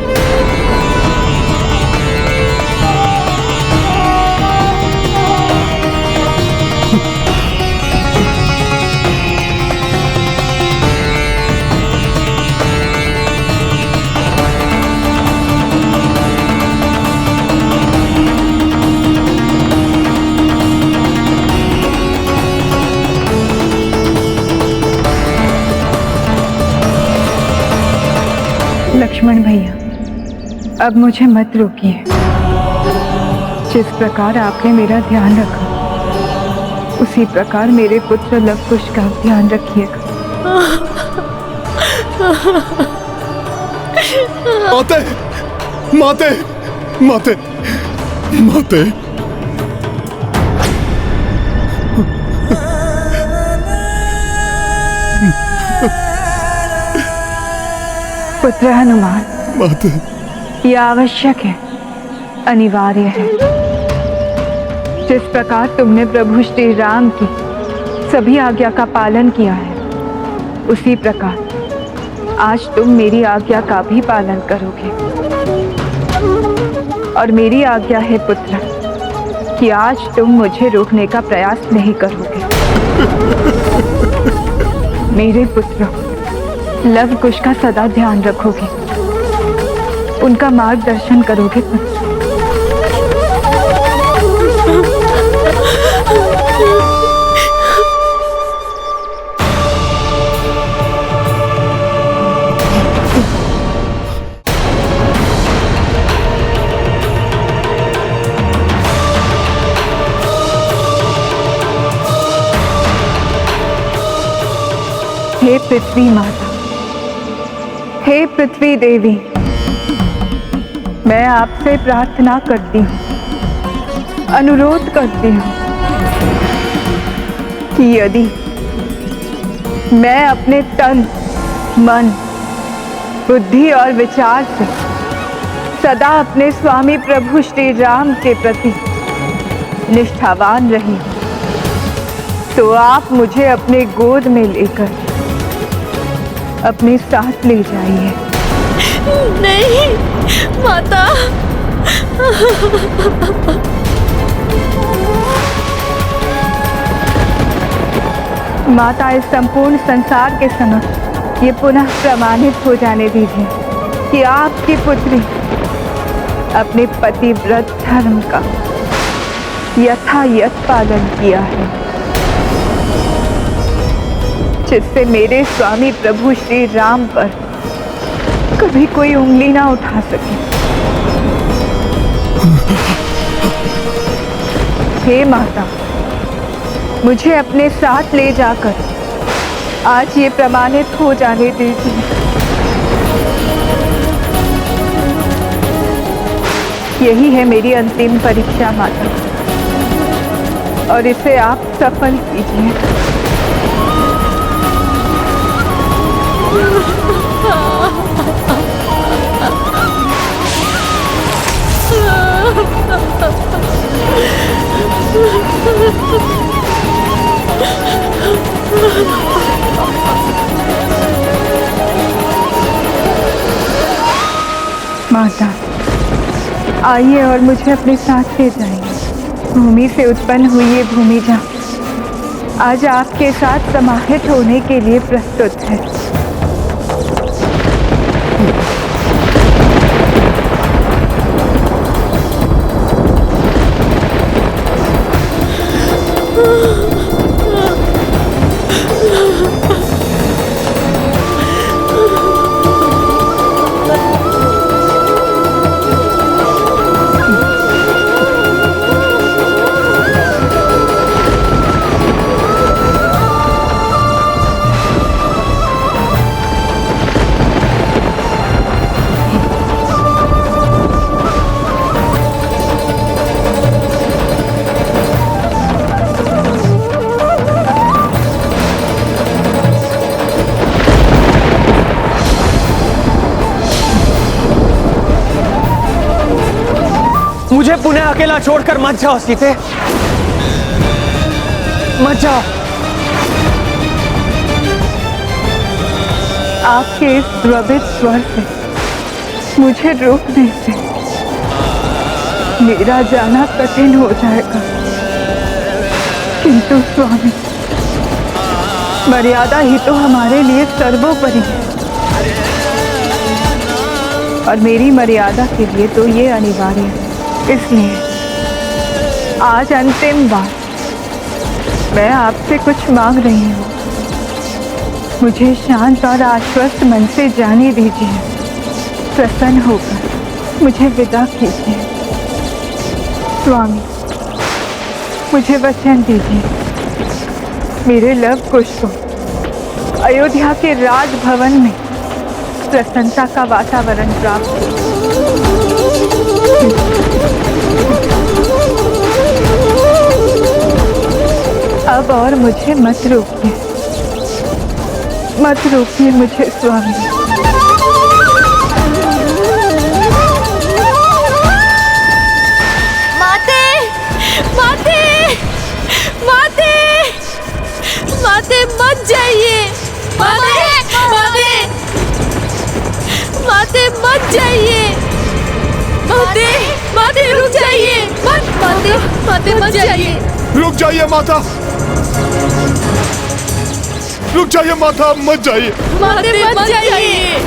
लक्ष्मण भैया, अब मुझे मत रोकिए। जिस प्रकार आपने मेरा ध्यान रखा, उसी प्रकार मेरे पुत्र लव कुश का ध्यान रखिएगा। माते, माते, माते, माते। पुत्र हनुमान, माते, यह आवश्यक है, अनिवार्य है। जिस प्रकार तुमने प्रभु श्री राम की सभी आज्ञा का पालन किया है, उसी प्रकार आज तुम मेरी आज्ञा का भी पालन करोगे। और मेरी आज्ञा है पुत्र कि आज तुम मुझे रोकने का प्रयास नहीं करोगे। मेरे पुत्र लव कुश का सदा ध्यान रखोगे, उनका मार्गदर्शन करोगे पुत्र। हे पृथ्वी माता, हे पृथ्वी देवी, मैं आपसे प्रार्थना करती हूँ, अनुरोध करती हूँ कि यदि मैं अपने तन, मन, बुद्धि और विचार से सदा अपने स्वामी प्रभु श्री राम के प्रति निष्ठावान रही, तो आप मुझे अपने गोद में लेकर अपने साथ ले जाइए। नहीं माता। माता, इस संपूर्ण संसार के समक्ष ये पुनः प्रमाणित हो जाने दीजिए कि आपकी पुत्री अपने पतिव्रत धर्म का यथायथ पालन किया है, जिससे मेरे स्वामी प्रभु श्री राम पर कभी कोई उंगली ना उठा सके। हे माता, मुझे अपने साथ ले जाकर आज ये प्रमाणित हो जाने दीजिए। यही है मेरी अंतिम परीक्षा माता, और इसे आप सफल कीजिए। माता, आइए और मुझे अपने साथ ले जाइए। भूमि से उत्पन्न हुई ये भूमिजा आज आपके साथ समाहित होने के लिए प्रस्तुत है। मुझे पुनः अकेला छोड़कर मत जाओ सीते, मत जाओ। आपके इस द्रवित स्वर से मुझे रोकने से मेरा जाना कठिन हो जाएगा, किंतु स्वामी, मर्यादा ही तो हमारे लिए सर्वोपरि है, और मेरी मर्यादा के लिए तो ये अनिवार्य है। इसलिए आज अंतिम बार मैं आपसे कुछ मांग रही हूँ। मुझे शांत और आश्वस्त मन से जाने दीजिए। प्रसन्न होकर मुझे विदा कीजिए। स्वामी, मुझे वचन दीजिए, मेरे लव कुश को अयोध्या के राजभवन में प्रसन्नता का वातावरण प्राप्त हो। अब और मुझे मत रोकिए, मत रोकिए मुझे स्वामी। माते, माते, माते, माते मत जाइए। माते, माते, माते रुक जाइए, माते माते मत जाइए। रुक जाइए माता, रुक जाइए माता, मत जाइए। माते मत जाइए।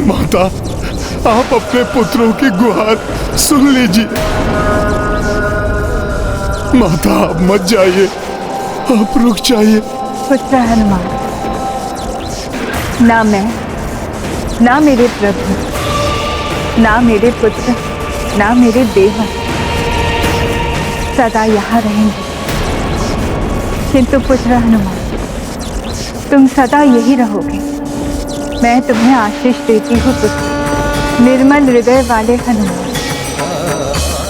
माता, आप अपने पुत्रों की गुहार सुन लीजिए। माता, आप मत जाइए, आप रुक जाइए। पुत्र हनुमान, ना मैं, ना मेरे प्रभु, ना मेरे पुत्र, ना मेरे देवा सदा यहाँ रहेंगे, किंतु पुत्र हनुमान, तुम सदा यही रहोगे। मैं तुम्हें आशीष देती हूँ पुत्र। निर्मल हृदय वाले हनुमान,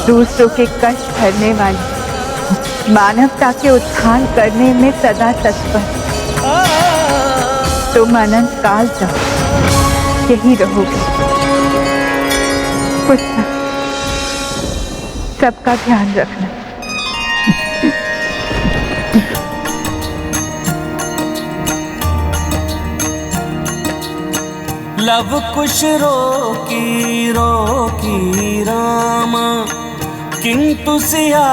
दूसरों के कष्ट हरने वाले, मानवता के उत्थान करने में सदा तत्पर, तुम अनंत काल तक यही रहोगे। पुत्र, सबका ध्यान रखना। लव कुश रोकी रोकी रामा, किंतु सिया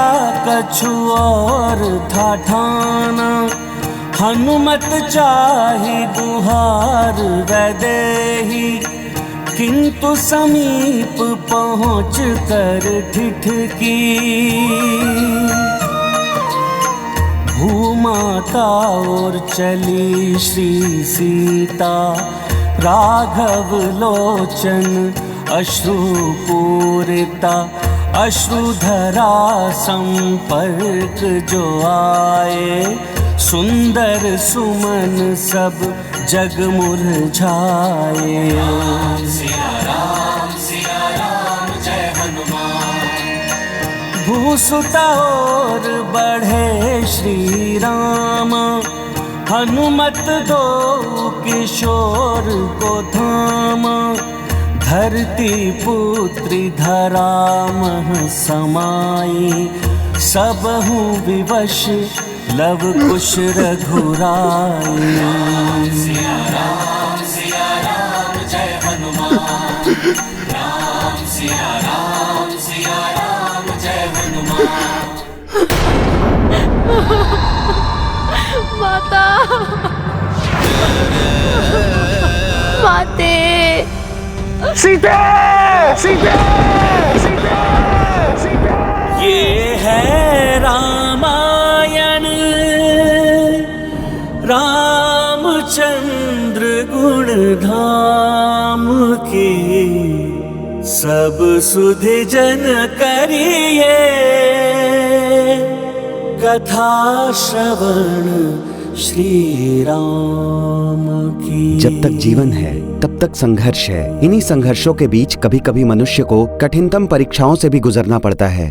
कछु और था ठाना। हनुमत चाहि दुहार वैदेही, किंतु समीप पहुँच कर ठिठकी। भूमाता और चली श्री सीता, राघव लोचन अश्रुपूरिता। अश्रुधरा संपर्क जो आए, सुंदर सुमन सब जग मुरझाए। सिया राम जय हनुमान। भूसुत और बढ़े श्री राम, हनुमत दो किशोर को थामा। धरती पुत्री धरा मह समाई, सबहु विवश लव कुश रघुराई। सिया राम जय हनुमान। सिया राम जय हनुमान। माता, माते, सीते, सीते, सीते, सीते। ये है रामायण, रामचंद्र गुण धाम की। सब सुधि जन करिए, कथा श्रवण श्री राम की। जब तक जीवन है तब तक संघर्ष है। इन्हीं संघर्षों के बीच कभी कभी मनुष्य को कठिनतम परीक्षाओं से भी गुजरना पड़ता है।